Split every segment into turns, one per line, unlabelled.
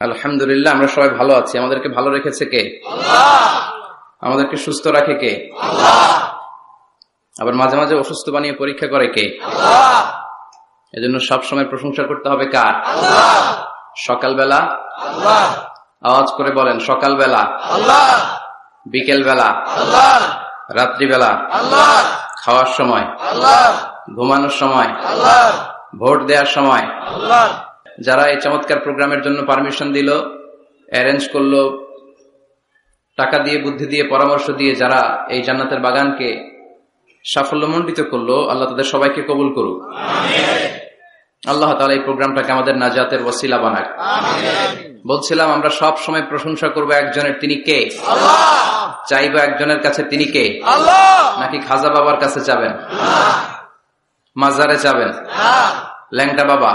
আলহামদুলিল্লাহ, আমরা সবাই ভালো আছি। আমাদেরকে ভালো রেখেছে কে? আমাদেরকে সুস্থ রাখে কে? আবার মাঝে মাঝে অসুস্থ বানিয়ে পরীক্ষা করে কে? এজন্য সবসময় প্রশংসা করতে হবে কার? সকালবেলা আওয়াজ করে বলেন, সকালবেলা, বিকেলবেলা, রাত্রিবেলা, খাওয়ার সময়, ঘুমানোর সময়, ভোট দেওয়ার সময়। যারা এই চমৎকার প্রোগ্রামের জন্য পারমিশন দিল, অ্যারেঞ্জ করলো, টাকা দিয়ে, বুদ্ধি দিয়ে, পরামর্শ দিয়ে যারা এই জান্নাতের বাগানকে সাফল্যমণ্ডিত করলো, আল্লাহ তাদের সবাইকে কবুল করুক। আল্লাহ তাআলা এই প্রোগ্রামটাকে আমাদের নাজাতের ওসিলা বানাক। বলছিলাম, আমরা সব সময় প্রশংসা করবো একজনের, তিনি কে? চাইবো একজনের কাছে, তিনি কে? নাকি খাজা বাবার কাছে যাবেন, মাজারে যাবেন, ল্যাংটা বাবা?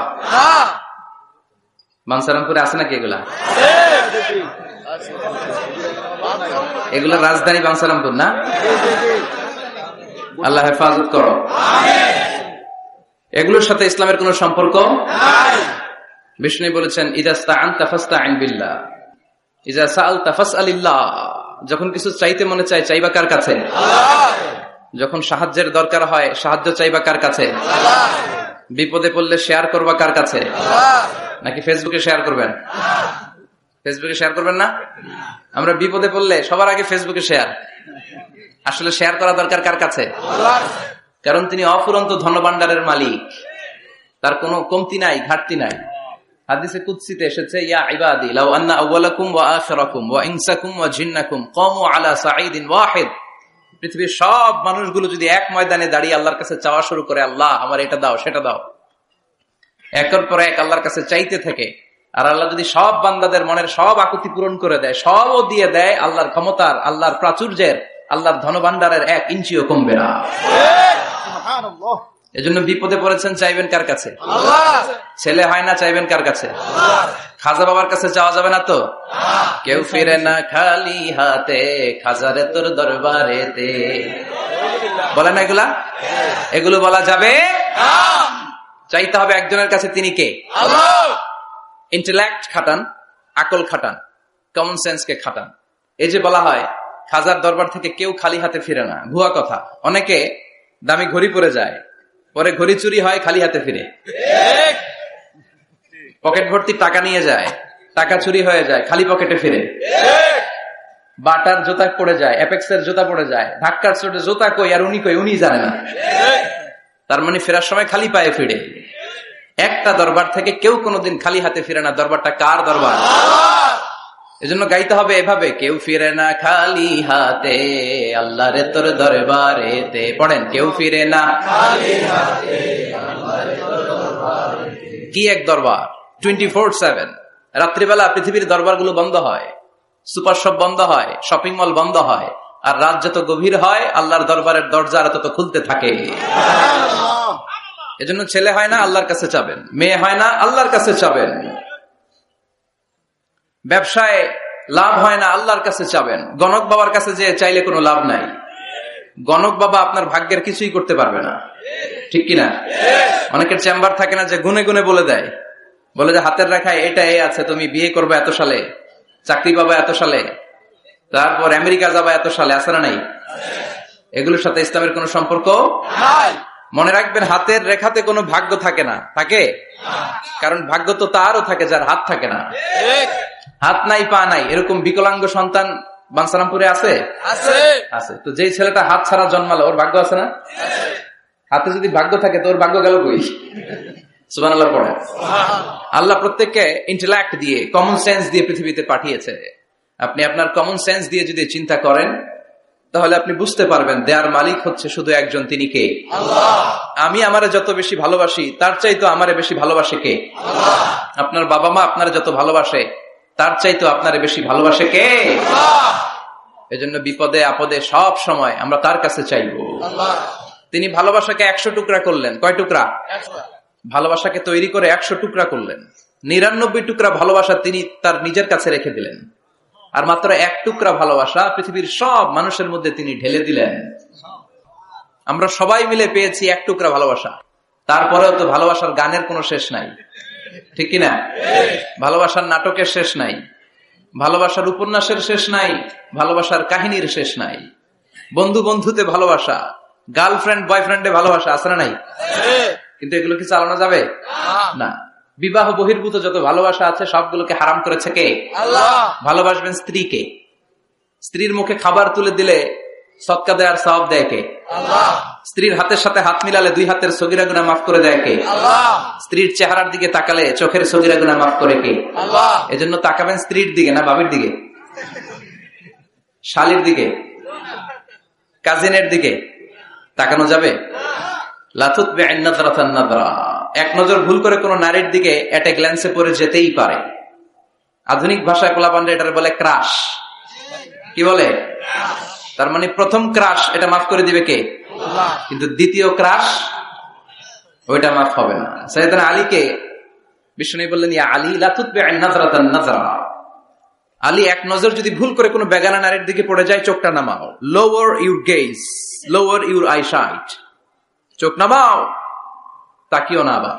বানসারামপুরে আছে নাকি এগুলা? এগুলো রাজধানী বানসারামপুর না? আল্লাহ হেফাজত করো। এগুলোর সাথে ইসলামের কোন সম্পর্ক নাই। বিষ্ণু বলেছেন, ইযা ইসতাআনতা ফাসতাইন বিল্লাহ, ইযা সাআলতা ফাসআলিল্লাহ। যখন কিছু চাইতে মনে চায়, চাইবা কার কাছে? আল্লাহ। যখন সাহায্যের দরকার হয়, সাহায্য চাইবা কার কাছে? আল্লাহ। বিপদে পড়লে শেয়ার করবা কার কাছে? আল্লাহ। নাকি ফেসবুকে শেয়ার করবেন? ফেসবুকে শেয়ার করবেন না? আমরা বিপদে পড়লে সবার আগে ফেসবুকে শেয়ার। আসলে শেয়ার করা দরকার কার কাছে? আল্লাহ। কারণ তিনি অফুরন্ত ধনভাণ্ডারের মালিক, তার কোনো কমতি নাই, ঘাটতি নাই। হাদিসে কুদসিতে এসেছে, ইয়া ইবাদি লাউ আন্না আউওয়ালাকুম ওয়া আখিরাকুম ওয়া ইনসাকুম ওয়া জিন্নাকুম কামু আলা সাঈদিন ওয়াহিদ। পৃথিবীর সব মানুষগুলো যদি এক ময়দানে দাঁড়িয়ে আল্লাহর কাছে চাওয়া শুরু করে, আল্লাহ আমার এটা দাও, সেটা দাও, একের পর এক আল্লাহর কাছে চাইতে থাকে, আর আল্লাহ যদি সব বান্দাদের মনের সব আকুতি পূরণ করে দেয়, সবও দিয়ে দেয়, আল্লাহর ক্ষমতার, আল্লাহর প্রাচুর্যের, আল্লাহর ধনভাণ্ডারের 1 ইঞ্চিও কমবে না। এজন্য বিপদে পড়েছেন, চাইবেন কার কাছে? আল্লাহ। ছেলে হয় না, চাইবেন কার কাছে? আল্লাহ। খাজা বাবার কাছে চাওয়া যাবে না তো? কেউ ফিরে না খালি হাতে, খাজারে তোর দরবারেতে। বলে না এগুলা? এগুলো বলা যাবে না। চাইতে হবে একজনের কাছে, তিনি কে? আল্লাহ। ইন্টেলেক্ট খাটান, আকল খাটান, কমন সেন্সকে খাটান। এই যে বলা হয় খাজার দরবার থেকে কেউ খালি হাতে ফিরে না, ভুয়া কথা। অনেকে দামি ঘড়ি পরে যায়, পরে ঘড়ি চুরি হয়, খালি হাতে ফিরে। পকেট ভর্তি টাকা নিয়ে যায়, টাকা চুরি হয়ে যায়, খালি পকেটে ফিরে। বাটার জুতা পড়ে যায়, অ্যাপেক্সের জুতা পড়ে যায়, ধাক্কার চোটে জুতা কই আর উনি কই, উনি জানে না। তার মানে ফেরার সময় খালি পায়ে ফিরে। একটা দরবার থেকে কেউ কোনোদিন খালি হাতে ফিরে না। দরবারটা কার দরবার? এজন্য গাইতে হবে এভাবে, কেউ ফিরে না খালি হাতে, আল্লাহ রে তোর দরবারেতে। পড়েন, কেউ ফিরে না খালি হাতে, আল্লাহ রে তোর দরবারেতে। কি এক দরবার! 24/7। রাত্রিবেলা পৃথিবীর দরবারগুলো বন্ধ হয়, সুপার শপ বন্ধ হয়, শপিং মল বন্ধ হয়, আর রাত যত গভীর হয়, আল্লাহর দরবারের দরজা তত খুলতে থাকে। এজন্য ছেলে হয় না, আল্লাহর কাছে চাবেন। মেয়ে হয় না, আল্লাহর কাছে চাবেন। ব্যবসায় লাভ হয় না, আল্লাহর কাছে চাবেন। গণক বাবার কাছে যে চাইলে কোনো লাভ নাই। গণক বাবা আপনার ভাগ্যের কিছুই করতে পারবে না, ঠিক কিনা? অনেকের চেম্বার থাকে না, যে গুনে গুনে বলে দেয়, বলে যে হাতের রেখায় এটা এ আছে, তুমি বিয়ে করবে এত সালে, চাকরি পাবা এত সালে, তারপর আমেরিকা যাবা এত সালে। আছে না নাই? এগুলোর সাথে ইসলামের কোনো সম্পর্ক নাই। মনে রাখবেন, হাতের রেখাতে কোনো ভাগ্য থাকে না। থাকে? কারণ ভাগ্য তো তারও থাকে যার হাত থাকে না। হাত নাই, পা নাই, এরকম বিকলাঙ্গ সন্তান বানসারামপুরে আছে? আছে। তো যেই ছেলেটা হাত ছাড়া জন্মালো, ওর ভাগ্য আছে না? হাতে যদি ভাগ্য থাকে তো ওর ভাগ্য গেল কই? সুবহানাল্লাহ পড়ে। আল্লাহ প্রত্যেককে ইন্টেলেক্ট দিয়ে, কমন সেন্স দিয়ে পৃথিবীতে পাঠিয়েছে। আপনি আপনার কমন সেন্স দিয়ে যদি চিন্তা করেন, তাহলে আপনি বুঝতে পারবেন দেয়ার মালিক হচ্ছে শুধু একজন, তিনি কে? আল্লাহ। আমি আমারে যত বেশি ভালোবাসি, তার চাইতো আমারে বেশি ভালোবাসে কে? আল্লাহ। আপনার বাবা মা আপনারে যত ভালোবাসে, তার চাইতো আপনারে বেশি ভালোবাসে কে? আল্লাহ। এজন্য বিপদে আপদে সব সময় আমরা তার কাছে চাইবো। আল্লাহ। তিনি ভালোবাসাকে 100 টুকরা করলেন। কয় টুকরা? 100। ভালোবাসাকে তৈরি করে 100 টুকরা করলেন। 99 টুকরা ভালোবাসা তিনি তার নিজের কাছে রেখে দিলেন, আর মাত্র 1 টুকরা ভালোবাসা পৃথিবীর সব মানুষের মধ্যে তিনি ঢেলে দিলেন। আমরা সবাই মিলে পেয়েছি 1 টুকরা ভালোবাসা। তারপরেও তো ভালোবাসার গানের কোনো শেষ নাই। ঠিক কিনা? ভালোবাসার নাটকের শেষ নাই, ভালোবাসার উপন্যাসের শেষ নাই, ভালোবাসার কাহিনীর শেষ নাই। বন্ধু বন্ধুতে ভালোবাসা, গার্লফ্রেন্ড বয়ফ্রেন্ডে ভালোবাসা আছে না নাই? কিন্তু এগুলো কি চালানো যাবে না। বিবাহ বহির্ভূত যত ভালোবাসা আছে সবগুলোকে হারাম করেছে কে? আল্লাহ। ভালোবাসবেন স্ত্রীকে, স্ত্রীর মুখে খাবার তুলে দিলে সদকা দেয় আর সওয়াব দেয় কে? আল্লাহ। স্ত্রীর হাতের সাথে হাত মিলালে 2 হাতের সগীরা গুনাহ মাফ করে দেয় কে? আল্লাহ। স্ত্রীর চেহারার দিকে তাকালে চোখের সগীরা গুনাহ মাফ করে কে? আল্লাহ। এজন্য তাকাবেন স্ত্রীর দিকে না বাবির দিকে, শালীর দিকে, কাজিনের দিকে তাকানো যাবে? এক নজর ভুল করে কোন নারীর দিকে একটা গ্ল্যান্সে পড়ে যেতেই পারে। আধুনিক ভাষায় পোলাপান্ডা এটার বলে ক্রাশ। কি বলে? তার মানে প্রথম ক্রাশ এটা মাফ করে দিবে কে? আল্লাহ। কিন্তু দ্বিতীয় ক্রাশ ওইটা মাফ হবে না। সাইয়েদনা আলীকে বিষ্ণু বললেন, ইয়া আলী লা তুতবি'আন নাযরাতান নাযরা। আলী, এক নজর যদি ভুল করে কোনো বেগানা নারীর দিকে পড়ে যায় চোখটা নামাও। Lower your gauge, lower your eyesight. চোখ নামাও, তাকিও না আবার।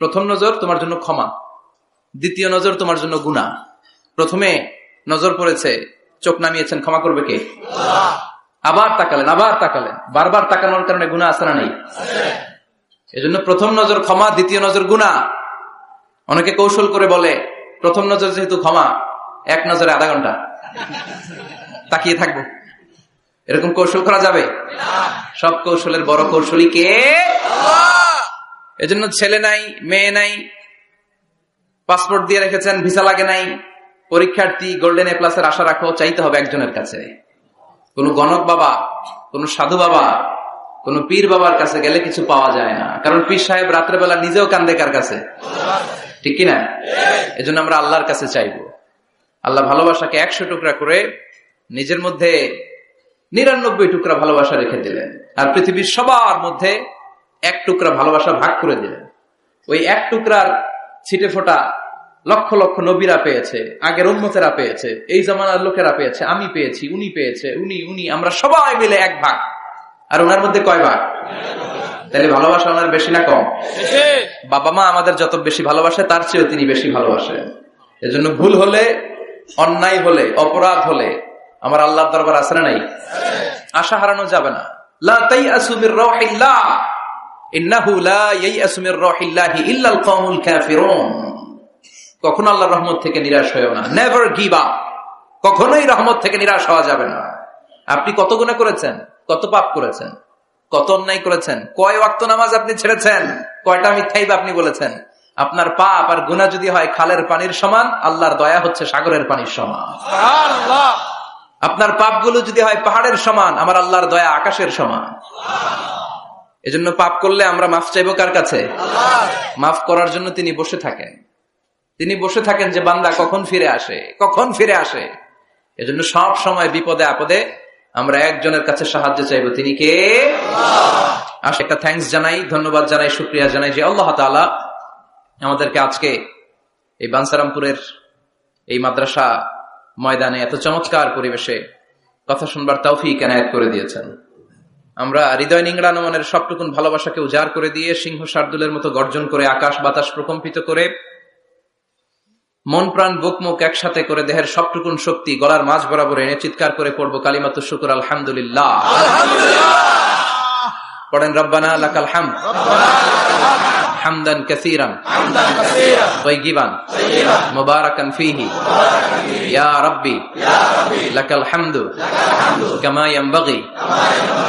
প্রথম নজর তোমার জন্য ক্ষমা, দ্বিতীয় নজর তোমার জন্য গুনাহ। প্রথমে নজর পড়েছে, চোখ নামিয়েছেন, ক্ষমা করবে কে? আল্লাহ। আবার তাকালেন, আবার তাকালেন, বারবার তাকানোর কারণে গুনাহ আছে না নাই? এজন্য প্রথম নজর ক্ষমা, দ্বিতীয় নজর গুনাহ। অনেকে কৌশল করে বলে প্রথম নজর যেহেতু ক্ষমা, এক নজরে আধা ঘন্টা তাকিয়ে থাকবো। এরকম কৌশল করা যাবে? সব কৌশলের বড় কৌশলী কে? আল্লাহ। এজন্য ছেলে নাই, মেয়ে নাই, পাসপোর্ট দিয়ে রেখেছেন, ভিসা লাগে নাই, পরীক্ষার্থী, গোল্ডেন এ প্লাসের আশা রাখো, চাইতে হবে একজনের কাছে। কোন গণক বাবা, কোন সাধু বাবা, কোন পীর বাবার কাছে গেলে কিছু পাওয়া যায় না। কারণ পীর সাহেব রাত্রেবেলা নিজেও কান্দে কার কাছে? ঠিক কিনা? এজন্য আমরা আল্লাহর কাছে চাইবো। আল্লাহ ভালোবাসাকে 100 টুকরা করে নিজের মধ্যে 99 টুকরা ভালোবাসা রেখে দিলেন, আর পৃথিবীর সবার মধ্যে 1 টুকরা ভালোবাসা ভাগ করে দিলেন। ওই 1 টুকরার ছিটে ফোটা লক্ষ লক্ষ নবীরা পেয়েছে, আগের উম্মতেরা পেয়েছে, এই জামানার লোকেরা পেয়েছে, আমি পেয়েছি, উনি পেয়েছে, উনি, আমরা সবাই মিলে 1 ভাগ। আর ওনার মধ্যে কয় ভাগ? তাহলে ভালোবাসা ওনার বেশি না কম? বাবা মা আমাদের যত বেশি ভালোবাসে তার চেয়েও তিনি বেশি ভালোবাসেন। এজন্য ভুল হলে, অন্যায় হলে, অপরাধ হলে আমার আল্লাহর দরবার আছে না নাই? আশা হারানো যাবে না। লা তাইয়াসু মির রাহিল্লাহ, ইন্নাহু লা ইয়াইয়াসু মির রাহিল্লাহি ইল্লাল কওমুল কাফিরুন। কখনো আল্লাহর রহমত থেকে নিরাশ হয়ো না। Never give up. কখনোই রহমত থেকে নিরাশ হওয়া যাবে না। আপনি কত গুনাহ করেছেন, কত পাপ করেছেন, কত অন্যায় করেছেন, কয় ওয়াক্ত নামাজ আপনি ছেড়েছেন, কয়টা মিথ্যাই আপনি বলেছেন। আপনার পাপ আর গুনাহ যদি হয় খালের পানির সমান, আল্লাহর দয়া হচ্ছে সাগরের পানির সমান। সুবহানাল্লাহ। আপনার পাপগুলো যদি হয় পাহাড়ের সমান, আমার আল্লাহর দয়া আকাশের সমান। এজন্য পাপ করলে আমরা মাফ চাইবো কার কাছে? আল্লাহ। মাফ করার জন্য তিনি বসে থাকেন। তিনি বসে থাকেন যে বান্দা কখন ফিরে আসে, কখন ফিরে আসে। এজন্য সব সময় বিপদে আপদে আমরা একজনের কাছে সাহায্য চাইবো, তিনি কে? আল্লাহ। একটা থ্যাঙ্কস জানাই, ধন্যবাদ জানাই, শুকরিয়া জানাই যে আল্লাহ তাআলা আমাদেরকে আজকে এই বানসারামপুরের এই মাদ্রাসা ময়দানে এত চমৎকার পরিবেশে কথা শুনবার তৌফিক এনায়েত করে দিয়েছেন। আমরা হৃদয় নিংড়ানো মনের সবটুকুন ভালোবাসাকে উজাড় করে দিয়ে সিংহ শার্দুলের মতো গর্জন করে আকাশ বাতাস প্রকম্পিত করে মন প্রাণ বুক মুখ একসাথে করে দেহের সবটুকুন শক্তি গলার মাঝ বরাবর এনে চিৎকার করে পড়বো কালিমাতুশ শুকর আলহামদুলিল্লাহ। পড়েন রব্বানা লাকাল হামদ হামদান কাসীরান তাইয়িবান মুবারাকান ফীহি ইয়া রাব্বি লাকাল হামদু কামা ইয়ানবাগি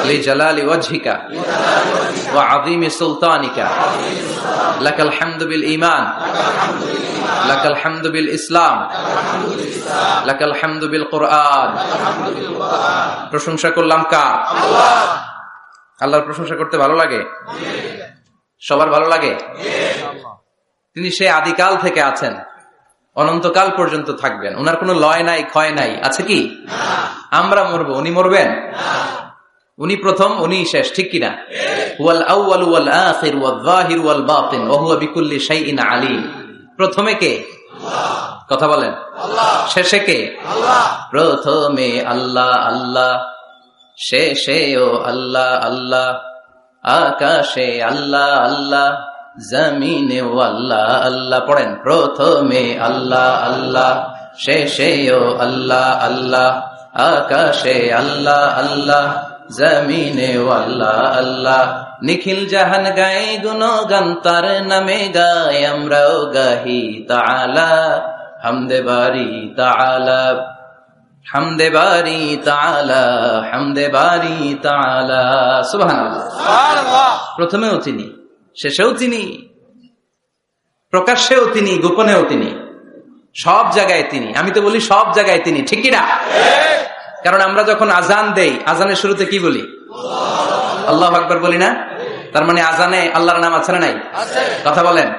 লিজালালি ওয়াজহিকা ওয়া আযীমি সুলতানিকা লাকাল হামদু বিল ঈমান লাকাল হামদু বিল ইসলাম লাকাল হামদু বিল কুরআন। প্রশংসা করলাম কার? আল্লাহ। আল্লাহর প্রশংসা করতে ভালো লাগে? সবার ভালো লাগে? তিনি সে আদিকাল থেকে আছেন, অনন্তকাল পর্যন্ত থাকবেন। ওনার কোনো লয় নাই, ক্ষয় নাই, আছে কি? আমরা মরবো, উনি মরবেন? উনি প্রথম, উনি শেষ, ঠিক কিনা? হুয়াল আউয়ালু ওয়াল আখির ওয়াল যাহির ওয়াল বাতিন ওয়া হুয়া বিকুল্লি শাইইন আলীম। প্রথমে কে? আল্লাহ। কথা বলেন। আল্লাহ। শেষে কে? আল্লাহ। প্রথমে আল্লাহ আল্লাহ, শেষেও আল্লাহ আল্লাহ, আকাশে আল্লাহ আল্লাহ, জমিনেও আল্লাহ আল্লাহ। পড়েন, প্রথমে আল্লাহ আল্লাহ, শেষেও আল্লাহ আল্লাহ, আকাশে আল্লাহ আল্লাহ, জমিনেও আল্লাহ আল্লাহ। নিখিল জাহান গায়ে গুণগান, তার নামে গায় আমরাও গাহি তাআলা। হামদে বারি তাআলা, হামদে বারি তাআলা, হামদে বারি তাআলা। সুবহানাল্লাহ, সুবহানাল্লাহ। প্রথমেও তিনি, শেষেও তিনি, প্রকাশ্যেও তিনি, গোপনেও তিনি, সব জায়গায় তিনি। আমি তো বলি সব জায়গায় তিনি, ঠিক কি না? কারণ আমরা যখন আজান দেই, আজানের শুরুতে কি বলি? আল্লাহু আকবার বলি না? তার মানে আজানে আল্লাহর নাম আছে না নাই? কথা বলেন।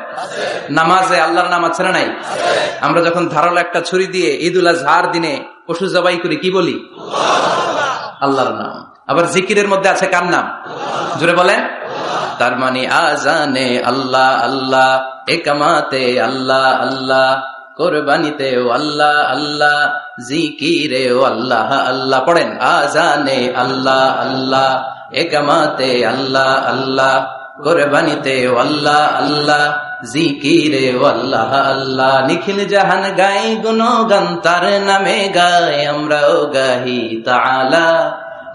নামাজে আল্লাহর নাম আছে না নাই? আমরা যখন ধারালো একটা ছুরি দিয়ে ঈদুল আজহার দিনে পশু জবাই করি, কি বলি? আল্লাহর নাম। আবার জিকিরের মধ্যে আছে কার নাম? জোরে বলেন। তার মানে আজানে আল্লাহ আল্লাহ, একামাতে আল্লাহ আল্লাহ, কোরবানিতেও আল্লাহ আল্লাহ, জিকিরেও আল্লাহ আল্লাহ। পড়েন, আজানে আল্লাহ আল্লাহ, একামাতে আল্লাহ আল্লাহ, কোরবানিতেও আল্লাহ আল্লাহ, জিকিরেও আল্লাহ আল্লাহ। নিখিল জাহান গাই গুণগান, তার নামে গায় আমরাও গাহি তাআলা।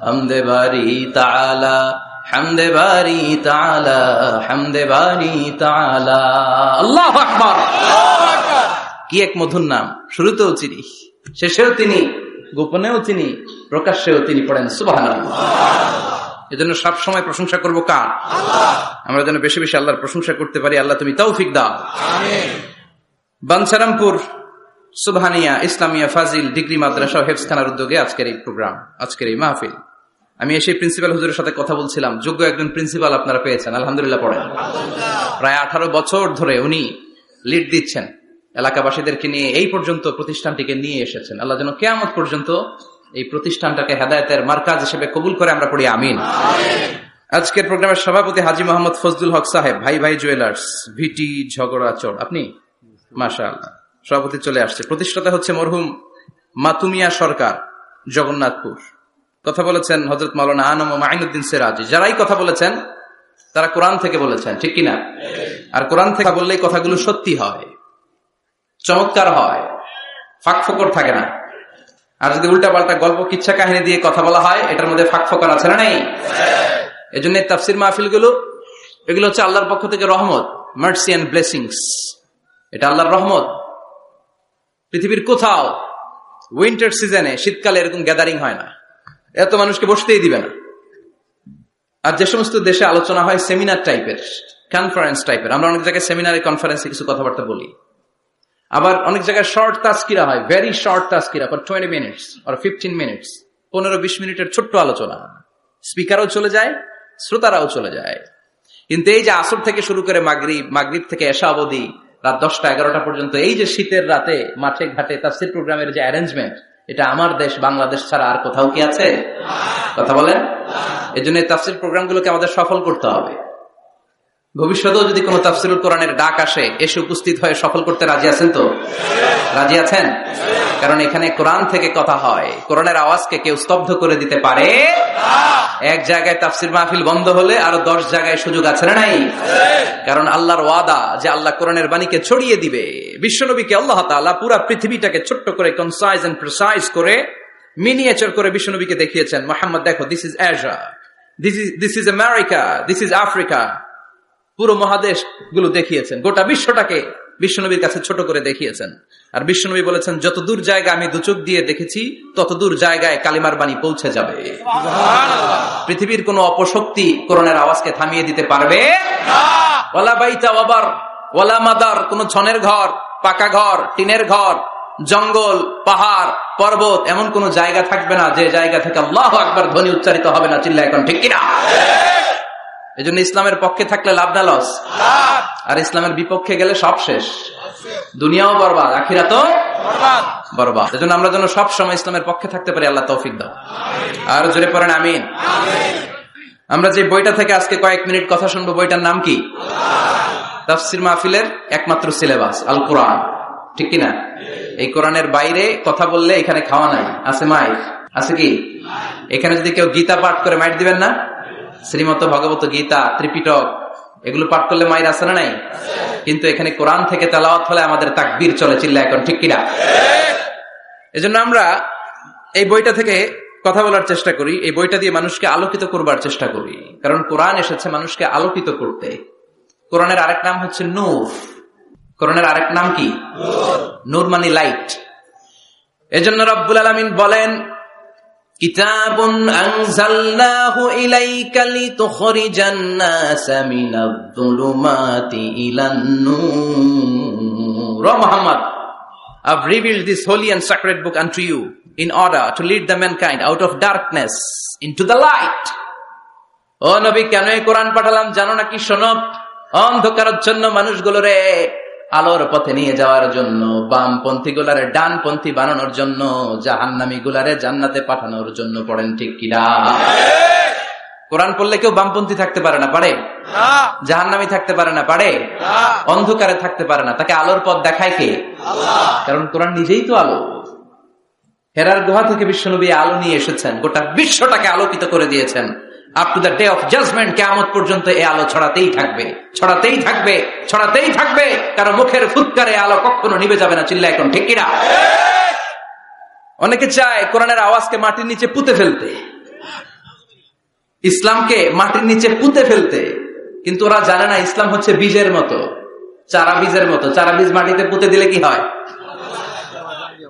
হামদে বারি তাআলা, হামদে বারি তাআলা, হামদে বারি তাআলা। আল্লাহু আকবার। কি এক মধুর নাম! শুরুতেও তিনি, শেষেও তিনি, গোপনেও তিনি, প্রকাশ্যেও তিনি। পড়েন সুবহানাল্লাহ। এজন্য সব সময় প্রশংসা করব কার? আমরা যেন বেশি বেশি আল্লাহর প্রশংসা করতে পারি। আল্লাহ তুমি তৌফিক দাও। আমিন। বাঞ্ছারামপুর সুবহানিয়া ইসলামিয়া ফাজিল ডিগ্রি মাদ্রাসা ও হেফজখানার উদ্যোগে আজকের এই প্রোগ্রাম, আজকের এই মাহফিল। আমি এসে প্রিন্সিপাল হুজুরের সাথে কথা বলছিলাম। যোগ্য একজন প্রিন্সিপাল আপনারা পেয়েছেন, আলহামদুলিল্লাহ। পড়েন, প্রায় 18 বছর ধরে উনি লিড দিচ্ছেন, এলাকাবাসীদেরকে নিয়ে এই পর্যন্ত প্রতিষ্ঠানটিকে নিয়ে এসেছেন। আল্লাহ যেন কিয়ামত পর্যন্ত এই প্রতিষ্ঠানটাকে হেদায়েতের মার্কাজ হিসেবে কবুল করে, আমরা পড়ি আমিন। আজকের প্রোগ্রামের সভাপতি হাজী মোহাম্মদ ফজলুল হক সাহেব, ভাই ভাই জুয়েলার্স, ভিটি ঝগড়াচড়। আপনি মাশাআল্লাহ, সভাপতি চলে আসছে। প্রতিষ্ঠাতা হচ্ছে মরহুম মাতুমিয়া সরকার, জগন্নাথপুর। কথা বলেছেন হযরত মাওলানা আনম ও মাইনুদ্দিন সিরাজি। যারাই কথা বলেছেন তারা কোরআন থেকে বলেছেন, ঠিক কিনা? আর কোরআন থেকে বললেই কথাগুলো সত্যি হয়, চমৎকার হয়, ফাঁক ফোকর থাকে না। আর যদি উল্টা পাল্টা গল্প কিচ্ছা কাহিনী দিয়ে কথা বলা হয়, এটার মধ্যে ফাঁক ফোকর আছে না নেই? এজন্য তাফসির মাহফিল গুলো, এগুলো হচ্ছে আল্লাহর পক্ষ থেকে রহমত, মার্সি এন্ড ব্লেসিংস। এটা আল্লাহর রহমত। পৃথিবীর কোথাও উইন্টার সিজনে, শীতকালে এরকম গ্যাদারিং হয় না, এত মানুষকে বসতেই দিবে না। আর যে সমস্ত দেশে আলোচনা হয় সেমিনার টাইপের, কনফারেন্স টাইপের, আমরা অনেক জায়গায় সেমিনারে, কনফারেন্সে কিছু কথাবার্তা বলি। আবার অনেক জায়গায় শর্ট তাজকিরা হয়, ভেরি শর্ট তাজকিরা, ফর 20 মিনিটস আর 15 মিনিটস, 15-20 মিনিটের ছোট্ট আলোচনা। স্পিকারও চলে যায়, শ্রোতারাও চলে যায়। কিন্তু এই যে আসর থেকে শুরু করে মাগরিব থেকে এশা অবধি, রাত 10টা-11টা পর্যন্ত, এই যে শীতের রাতে মাঠে ঘাটে তাফসীর প্রোগ্রামের যে অ্যারেঞ্জমেন্ট, এটা আমার দেশ বাংলাদেশ ছাড়া আর কোথাও কি আছে? কথা বলেন। এই জন্য তাফসীর প্রোগ্রামগুলোকে আমাদের সফল করতে হবে। ভবিষ্যতেও যদি কোনো তাফসীরুল কোরআনের ডাক আসে, এসে উপস্থিত হয়ে সফল করতে রাজি আছেন তো? রাজি আছেন? কারণ এখানে কোরআন থেকে কথা হয়। কোরআনের আওয়াজকে কেউ স্তব্ধ করে দিতে পারে? এক জায়গায় তাফসীর মাহফিল বন্ধ হলে আরো 10 জায়গায় সুযোগ আছে না নাই? কারণ আল্লাহর ওয়াদা যে আল্লাহ কোরআনের বাণীকে ছড়িয়ে দিবে। বিশ্বনবীকে আল্লাহ তাআলা পুরো পৃথিবীটাকে ছোট্ট করে, কনসাইজ এন্ড প্রিসাইজ করে, মিনিয়েচার করে বিশ্বনবীকে দেখিয়েছেন। মুহাম্মদ দেখো, this is Asia, this is America, this is Africa. পুরো মহাদেশ গুলো দেখিয়েছেন, গোটা বিশ্বটাকে বিশ্বনবীর কাছে ছোট করে দেখিয়েছেন। আর বিশ্বনবী বলেছেন, যত দূর জায়গা আমি দুচোখ দিয়ে দেখেছি, তত দূর জায়গায় কালিমার বাণী পৌঁছে যাবে। পৃথিবীর কোন অপশক্তি কোরআনের আওয়াজকে থামিয়ে দিতে পারবে না। ওয়ালা বাইতা ওয়াবার ওয়ালা মাদার, কোন ছনের ঘর, পাকা ঘর, টিনের ঘর, জঙ্গল, পাহাড়, পর্বত, এমন কোন জায়গা থাকবে না যে জায়গা থেকে আল্লাহু আকবার ধ্বনি উচ্চারিত হবে না। চিল্লা এখন ঠিক কিনা? এজন্য ইসলামের পক্ষে থাকলে লাভ না লস? আর ইসলামের বিপক্ষে গেলে সব শেষ, দুনিয়াও বরবাদ, আখিরাতও বরবাদ। এজন্য আমরা যেন সব সময় ইসলামের পক্ষে থাকতে পারি। আল্লাহ তৌফিক দাও। আর জোরে পড়েন আমিন। আমরা যে বইটা থেকে আজকে কয়েক মিনিট কথা শুনবো, বইটার নাম কি? তাফসীর মাহফিলের একমাত্র সিলেবাস আল কোরআন, ঠিক কিনা? এই কোরআনের বাইরে কথা বললে এখানে খাওয়া নাই, আছে মাইক, আছে কি? এখানে যদি কেউ গীতা পাঠ করে মাইট দিবেন না? শ্রীমত ভগবত গীতা, ত্রিপিটক, এগুলো পাঠ করলে মায়ের আছে না নাই? কিন্তু এখানে কোরআন থেকে তেলাওয়াত হলে আমাদের তাকবীর চলে, চিল্লা এখন ঠিক কিনা? এজন্য আমরা এই বইটা থেকে কথা বলার চেষ্টা করি, এই বইটা দিয়ে মানুষকে আলোকিত করবার চেষ্টা করি, কারণ কোরআন এসেছে মানুষকে আলোকিত করতে। কোরআনের আরেক নাম হচ্ছে নূর। কোরআনের আরেক নাম কি? নূর মানে লাইট। এজন্য রব্বুল আলামিন বলেন, কিতাবুন আনজালনাহু ইলাইকা লিতুখরিজান নাসা মিনায-যুলুমাতি ইলান-নূর। ও Muhammad, I've revealed this holy and sacred book unto you in order to lead the mankind out of darkness into the light. ও নবী, কেন এই কোরআন পাঠালাম জানো নাকি? শোনো, অন্ধকারের জন্য মানুষগুলোরে আলোর পথে নিয়ে যাওয়ার জন্য, বামপন্থী গুলারে ডানপন্থী বানানোর জন্য, জাহান্নামী গুলারে জান্নাতে পাঠানোর জন্য। পড়েন ঠিক কিনা? কোরআন পড়লে কেউ বামপন্থী থাকতে পারে না, পারে? জাহান্নামী থাকতে পারে না, পারে? অন্ধকারে থাকতে পারে না। তাকে আলোর পথ দেখায় কে? কারণ কোরআন নিজেই তো আলো। হেরার গুহা থেকে বিশ্বনবী আলো নিয়ে এসেছেন, গোটা বিশ্বটাকে আলোকিত করে দিয়েছেন। Up to the day of judgement, কিয়ামত পর্যন্ত এই আলো ছড়াতেই থাকবে, ছড়াতেই থাকবে, ছড়াতেই থাকবে। কারণ মুখের ফুৎকারে আলো কখনো নিভে যাবে না, চিল্লা এখন ঠিক কিনা? অনেকে চায় কোরআনের আওয়াজকে মাটির নিচে পুঁতে ফেলতে, ইসলামকে মাটির নিচে পুঁতে ফেলতে, কিন্তু ওরা জানে না ইসলাম হচ্ছে বীজের মতো, চারা বীজের মতো। চারা বীজ মাটিতে পুঁতে দিলে কি হয়?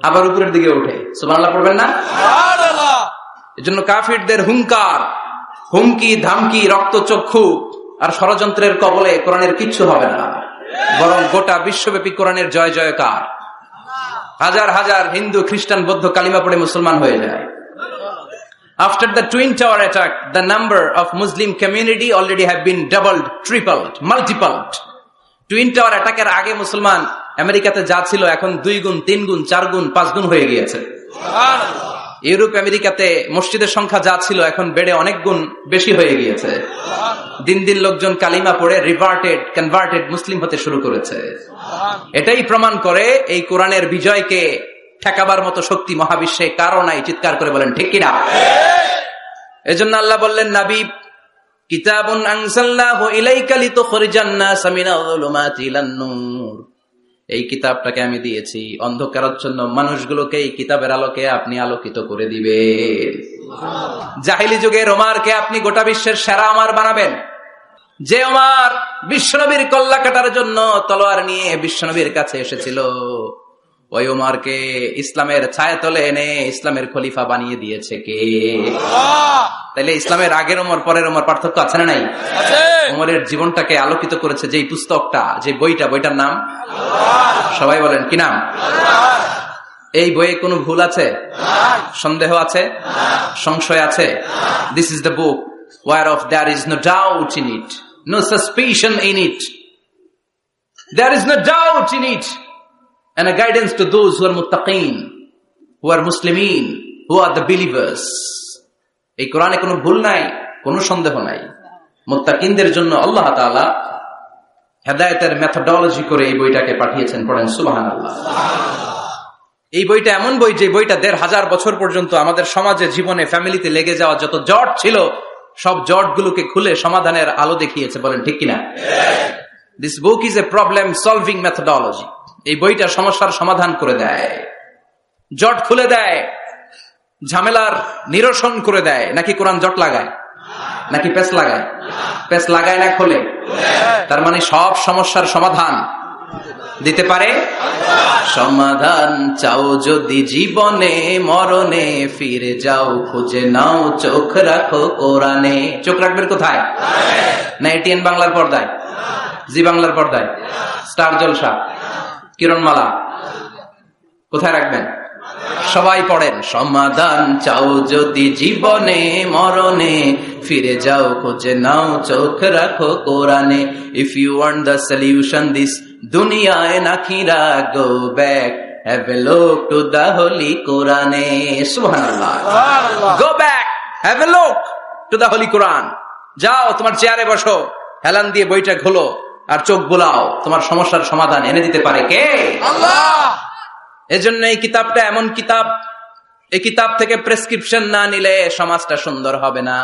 আবার উপরের দিকে ওঠে। সুবহানাল্লাহ পড়বেন না? এজন্য কাফিরদের হুঙ্কার, হুমকি, ধামকি, রক্তচক্ষু আর ষড়যন্ত্রের কবলে কোরআনের কিচ্ছু হবে না, বরং গোটা বিশ্বব্যাপী কোরআনের জয় জয়কার। হাজার হাজার হিন্দু, খ্রিস্টান, বৌদ্ধ কালিমা পড়ে মুসলমান হয়ে যায়। After the Twin Tower attack, the number of Muslim community already have been doubled, tripled, multiplied. Twin Tower attack এর আগে মুসলমান আমেরিকাতে যা ছিল এখন 2 গুণ, 3 গুণ, 4 গুণ, 5 গুণ হয়ে গিয়েছে। ইউরোপ আমেরিকাতে মসজিদের সংখ্যা যা ছিল এখন বেড়ে অনেক গুণ বেশি হয়ে গিয়েছে। দিন দিন লোকজন কালিমা পড়ে কনভার্টেড মুসলিম হতে শুরু করেছে। এটাই প্রমাণ করে এই কোরআনের বিজয়কে ঠেকাবার মতো শক্তি মহাবিশ্বে কারো নাই। চিৎকার করে বলেন ঠিক কিনা? এজন্য আল্লাহ বললেন, নবী, কিতাবুন আনজালনাহু ইলাইকা লিতুখরিজান নাসা মিনায-যুলুমাতি ইলান-নূর। এই কিতাবটাকে আমি দিয়েছি অন্ধকারের জন্য, মানুষগুলোকে এই কিতাবের আলোকে আপনি আলোকিত করে দিবেন। জাহিলি যুগের ওমরকে আপনি গোটা বিশ্বের সেরা ওমর বানাবেন। যে ওমর বিশ্বনবীর কল্লা কাটার জন্য তলোয়ার নিয়ে বিশ্বনবীর কাছে এসেছিল, ওই ওমরকে ইসলামের ছায়াতলে এনে ইসলামের খলিফা বানিয়ে দিয়েছে কে? তাইলে ইসলামের আগের ওমর পরের ওমর পার্থক্য আছে না নাই? ওমরের জীবনটাকে আলোকিত করেছে যেই পুস্তকটা, যে বইটার নাম সবাই বলেন কি নাম? এই বইয়ে কোনো ভুল আছে? সন্দেহ আছে? সংশয় আছে? This is the book whereof there is no doubt in it, no suspicion in it, there is no doubt in it, and a guidance to those who are muttaqin, who are muslimin, who are the believers. এই কোরআনে কোনো ভুল নাই, কোনো সন্দেহ নাই। মুত্তাকিনদের জন্য আল্লাহ তাআলা হেদায়েতের মেথোডোলজি করে এই বইটাকে পাঠিয়েছেন। পড়েন সুবহানাল্লাহ। এই বইটা এমন বই, যে বইটা 1500 বছর পর্যন্ত আমাদের সমাজে, জীবনে, ফ্যামিলিতে লেগে যাওয়া যত জট ছিল সব জট গুলোকে খুলে সমাধানের আলো দেখিয়েছে। বলেন ঠিক কিনা? This book is a problem solving methodology. এই বইটা সমস্যার সমাধান করে দেয়, জট খুলে দেয়, ঝামেলার নিরসন করে দেয়। নাকি কোরআন জট লাগায়? নাকি পেস লাগায়? পেস লাগায় না খোলে? তার মানে সব সমস্যার সমাধান দিতে পারে। সমাধান চাও যদি জীবনে, মরণে ফিরে যাও, খুঁজে নাও, চোখ রাখো কোরআনে। চোখ রাখবেন কোথায়? না এটিএন বাংলার পর্দায়, জি বাংলার পর্দায়, স্টার জলসা, কিরণমালা, কোথায় রাখবেন? সবাই পড়েন, সমাধান চাও যদি জীবনে, মরণে ফিরে যাও, খুঁজে নাও, চোখ রাখো কোরআনে। If you want the solution this দুনিয়া এন্ড আখিরা, go back, have a look to the holy কোরআনে। সুবহানাল্লাহ। Go back, have a look to the holy Quran. যাও, তোমার চেয়ারে বসো, হেলান দিয়ে বইটা খোলো আর চোখ বোলাও, তোমার সমস্যার সমাধান এনে দিতে পারে কে? আল্লাহ। এজন্য এই কিতাবটা এমন কিতাব, এই কিতাব থেকে প্রেসক্রিপশন না নিলে সমাজটা সুন্দর হবে না।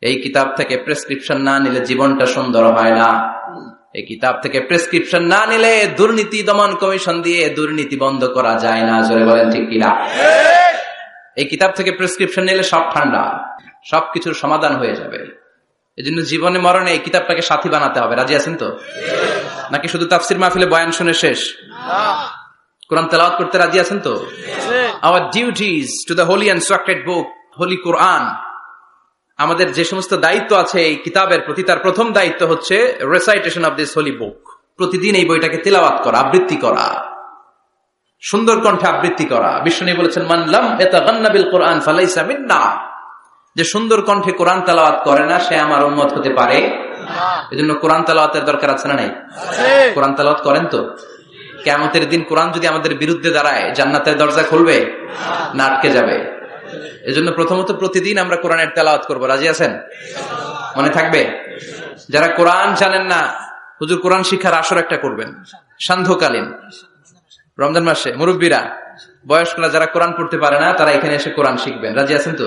এই কিতাব থেকে প্রেসক্রিপশন না নিলে জীবনটা সুন্দর হয় না। এই কিতাব থেকে প্রেসক্রিপশন না নিলে দুর্নীতি দমন কমিশন দিয়ে দুর্নীতি বন্ধ করা যায় না। জোরে বলেন ঠিক কিনা? এই কিতাব থেকে প্রেসক্রিপশন নিলে সব ঠান্ডা, সবকিছুর সমাধান হয়ে যাবে। এই জন্য জীবনে মরণে এই কিতাবটাকে সাথী বানাতে হবে। রাজি আছেন তো? নাকি শুধু তাফসির মাহফিলে বয়ান শুনে শেষ? কোরআন তেলাওয়াত করতে রাজি আছেন তো? Our duties to the holy and sacred book, holy Quran. আমাদের যে সমস্ত দায়িত্ব আছে এই কিতাবের প্রতি, তার প্রথম দায়িত্ব হচ্ছে রেসাইটেশন অফ দিস হোলি বুক। প্রতিদিন এই বইটাকে তিলাওয়াত করা, আবৃত্তি করা, সুন্দর কণ্ঠে আবৃত্তি করা। বিশ্বনবী বলেছেন, মান লাম ইয়াতাগান্না বিল কুরআন ফালাইসা মিন্না। যে সুন্দর কণ্ঠে কোরআন তেলাওয়াত করে না, সে আমার উম্মত হতে পারে না। এজন্য কোরআন তেলাওয়াতের দরকার আছে না নাই? কোরআন তেলাওয়াত করেন তো? কিয়ামতের দিন কোরআন যদি আমাদের বিরুদ্ধে দাঁড়ায়, জান্নাতের দরজা খুলবে না আটকে যাবে? এজন্য প্রথমত প্রতিদিন আমরা কোরআনের তেলাওয়াত করব। রাজি আছেন? মনে থাকবে? যারা কোরআন জানেন না, হুজুর কোরআন শিক্ষার আসর একটা করবেন সান্ধ্যকালীন রমজান মাসে। মুরব্বীরা, বয়স্করা যারা কোরআন পড়তে পারে না, তারা এখানে এসে কোরআন শিখবেন। রাজি আছেন তো?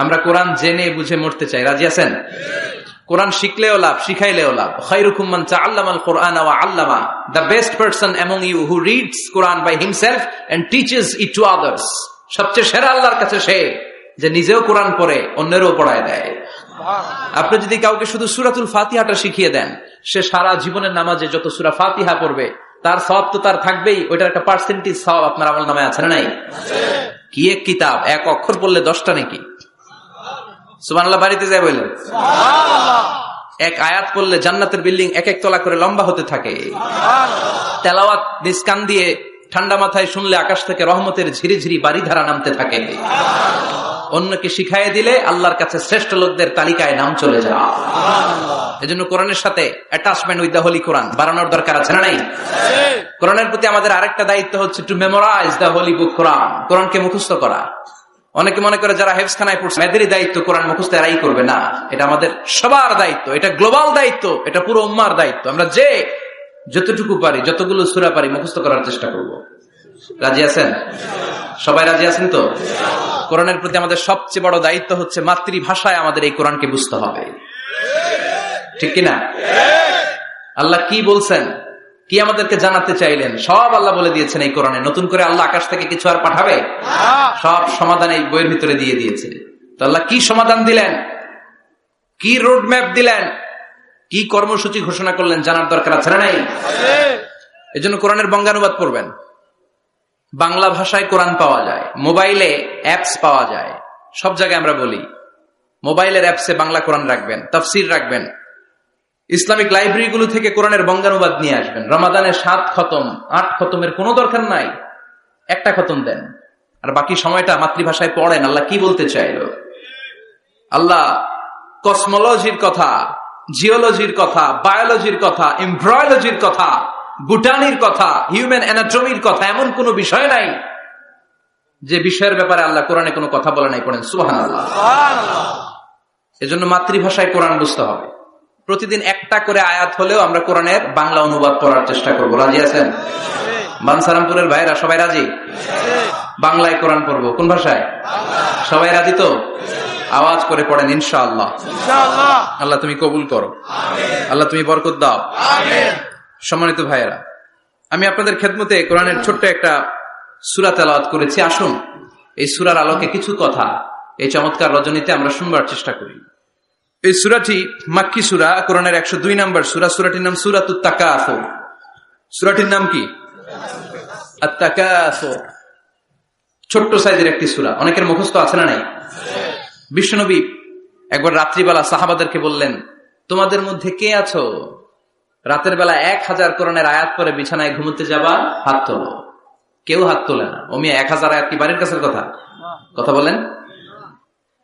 আমরা কোরআন জেনে বুঝে মরতে চাই। রাজি আছেন? কোরআন শিখলেও লাভ, শিখাইলেও লাভ। খায়রুকুম মান তাআল্লামাল কুরআন ওয়া আল্লামা। The best person among you who reads Quran by himself and teaches it to others. সবচেয়ে সেরা আল্লাহর কাছে সে যে নিজেও কোরআন পড়ে অন্যেরও পড়ায় দেয়। আপনি যদি কাউকে শুধু সূরাতুল ফাতিহাটা শিখিয়ে দেন, সে সারা জীবনের নামাজে যত সূরা ফাতিহা পড়বে তার সওয়াব তো তার থাকবেই। ওইটার একটা পার্সেন্টেজ সওয়াব আপনার আমলনামায় আছে না নাই? কি এক কিতাব, এক অক্ষর পড়লে 10টা নাকি? সুবহানাল্লাহ বাড়িতে যায় বললেন। এক আয়াত পড়লে জান্নাতের বিল্ডিং এক এক তলা করে লম্বা হতে থাকে। তেলাওয়াত নিজ কান দিয়ে ঠান্ডা মাথায় শুনলে আকাশ থেকে রহমতের ঝিরি ঝিরি বাড়িধারা নামতে থাকে। অন্যকে শিখাই দিলে আল্লাহর কাছে শ্রেষ্ঠ লোকদের তালিকায় নাম চলে যায়। এজন্য কোরআনের সাথে অ্যাটাচমেন্ট উইথ দ্য হোলি কোরআন বাড়ানোর দরকার আছে না নাই? কোরআনের প্রতি আমাদের আরেকটা দায়িত্ব হচ্ছে টু মেমোরাইজ দ্য হোলি বুক কোরআন। কোরআনকে মুখস্থ করা। অনেকে মনে করে যারা হেফজখানায় পড়ছে এদেরই দায়িত্ব কোরআন মুখস্থ, এরাই করবে না। এটা আমাদের সবার দায়িত্ব, এটা গ্লোবাল দায়িত্ব, এটা পুরো উম্মার দায়িত্ব। আমরা যে যতটুকু পারি, যতগুলো সূরা পারি মুখস্থ করার চেষ্টা করব। রাজি আছেন? সবাই রাজি আছেন তো? কোরআনের প্রতি আমাদের সবচেয়ে বড় দায়িত্ব হচ্ছে মাতৃভাষায় আমাদের এই কোরআনকে বুঝতে হবে। ঠিক কিনা? আল্লাহ কি বলছেন, কি আমাদেরকে জানাতে চাইলেন, সব আল্লাহ বলে দিয়েছেন এই কোরআনে। নতুন করে আল্লাহ আকাশ থেকে কিছু আর পাঠাবে? সব সমাধান এই বইয়ের ভিতরে দিয়ে দিয়েছে। তো আল্লাহ কি সমাধান দিলেন, কি রোড ম্যাপ দিলেন, কি কর্মসূচি ঘোষণা করলেন, জানার দরকার আছে না নাই? এজন্য কোরআনের বঙ্গানুবাদ পড়বেন। বাংলা ভাষায় কোরআন পাওয়া যায়, মোবাইলে অ্যাপস পাওয়া যায়। সব জায়গায় আমরা বলি মোবাইলের অ্যাপসে বাংলা কোরআন রাখবেন, তাফসির রাখবেন। ইসলামিক লাইব্রেরিগুলো থেকে কোরআনের বঙ্গানুবাদ নিয়ে আসবেন। রমাদানের 7 খতম 8 খতমের কোনো দরকার নাই, একটা খতম দেন আর বাকি সময়টা মাতৃভাষায় পড়েন। আল্লাহ কি বলতে চাইল? আল্লাহ কসমোলজির কথা, জিওলজির কথা, বায়োলজির কথা, এমব্রয়োলজির কথা, বুটানির কথা, হিউম্যান অ্যানাটমির কথা, এমন কোন বিষয় নাই যে বিষয়ের ব্যাপারে আল্লাহ কোরআনে কোনো কথা বলে নাই। পড়েন সুবহানাল্লাহ। এজন্য মাতৃভাষায় কোরআন বুঝতে হবে। প্রতিদিন একটা করে আয়াত হলেও আমরা কোরআনের বাংলা অনুবাদ পড়ার চেষ্টা করবো। রাজি আছেন? বানসারামপুরের ভাইরা সবাই রাজি? বাংলায় কোরআন পড়বো। কোন ভাষায়? সবাই রাজি তো? আওয়াজ করে পড়েন ইনশাআল্লাহ। আল্লাহ তুমি কবুল করো, আল্লাহ তুমি বরকত দাও। সম্মানিত ভাইয়েরা, আমি আপনাদের খেদমতে কোরআনের ছোট্ট একটা সূরা তেলাওয়াত করেছি। আসুন এই সূরার আলোকে কিছু কথা এই চমৎকার রজনীতে আমরা শুনবার চেষ্টা করি। এই সূরাটি মাক্কি সূরা, কোরআনের 102 নম্বর সূরা। সূরাটির নাম সূরাতুত তাকাসুর। সূরাটির নাম কি? আত-তাকাসুর। ছোট্ট সাইজের একটি সূরা, অনেকের মুখস্থ আছে না নাই? বিশ্বনবী একবার রাত্রিবেলা সাহাবাদেরকে বললেন, তোমাদের মধ্যে কে আছো রাতের বেলা 1000 কোরআনের আয়াত পরে বিছানায় ঘুমোতে যাবা? হাত তোলো। কেউ হাত তোলে না। ওমি 1000 আয়াত কি বাড়ির কাছের কথা? কথা বলেন।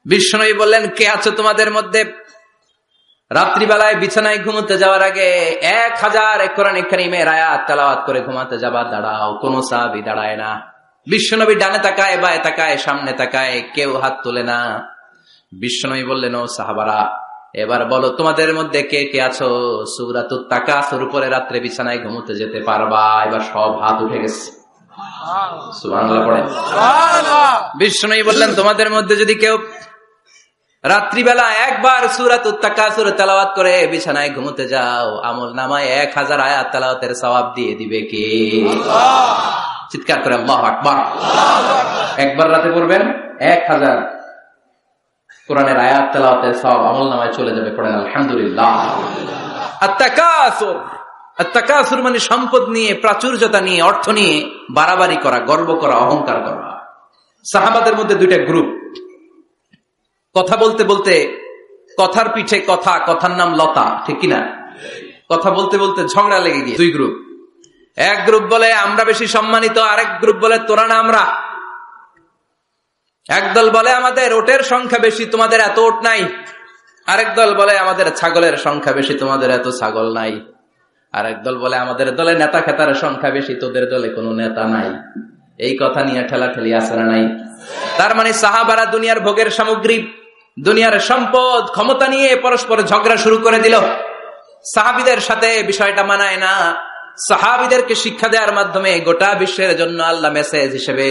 বিশ্বনবী বললেন, কে আছো তোমাদের মধ্যে রাত্রিবেলায় বিছানায় ঘুমোতে যাওয়ার আগে 1000 কোরআন কারীমের আয়াত তেলাওয়াত করে ঘুমাতে যাবা? দাঁড়াও। কোন সাহাবী দাঁড়ায় না। বিশ্বনবী ডানে তাকায়, বায়ে তাকায়, সামনে তাকায়, কেউ হাত তোলে না। বিশ্বনবী বললেন, ও সাহাবারা, এবার বলো তোমাদের মধ্যে কে কে আছো সূরাতুত তাকাসুর উপরে রাত্রে বিছানায় ঘুমোতে যেতে পারবা? এবার সব হাত উঠে গেছে। সুবহানাল্লাহ পড়েন। বিশ্বনবী বললেন, তোমাদের মধ্যে যদি কেউ রাত্রিবেলা একবার সূরাতুত তাকাসুর তেলাওয়াত করে বিছানায় ঘুমোতে যাও, আমল নামায় 1000 আয়াত তেলাওয়াতের সওয়াব দিয়ে দিবে কে? আল্লাহ। চিৎকার করে আল্লাহু আকবার। একবার রাতে পড়বেন 1000 কোরআনের আয়াত তেলাওয়াতের সওয়াব আমল নামায় চলে যাবে। পড়েন আলহামদুলিল্লাহ। আত-তাকাসুর, আত-তাকাসুর মানে সম্পদ নিয়ে, প্রাচুর্যতা নিয়ে, অর্থ নিয়ে বাড়াবাড়ি করা, গর্ব করা, অহংকার করা। সাহাবাদের মধ্যে দুইটা গ্রুপ, কথা বলতে বলতে কথার পিঠে কথা, কথার নাম লতা, ঠিক কিনা? কথা বলতে বলতে ঝগড়া লেগে গিয়ে দুই গ্রুপ। এক গ্রুপ বলে আমরা বেশি সম্মানিত, আরেক গ্রুপ বলে তোরা না আমরা। একদল বলে আমাদের ওটের সংখ্যা বেশি, তোমাদের এত ওট নাই। আরেক দল বলে আমাদের ছাগলের সংখ্যা বেশি, তোমাদের এত ছাগল নাই। আরেক দল বলে আমাদের দলে নেতা খেতার সংখ্যা বেশি, তোদের দলে কোনো নেতা নাই। এই কথা নিয়ে ঠেলাঠেলি আছে না নাই? তার মানে সাহাবারা দুনিয়ার ভোগের সামগ্রী, দুনিয়ার সম্পদ, ক্ষমতা নিয়ে পরস্পর ঝগড়া শুরু করে দিল। সাহাবীদের সাথে বিষয়টা মানায় না। সাহাবীদেরকে শিক্ষা দেওয়ার মাধ্যমে গোটা বিশ্বের জন্য আল্লাহ মেসেজ হিসেবে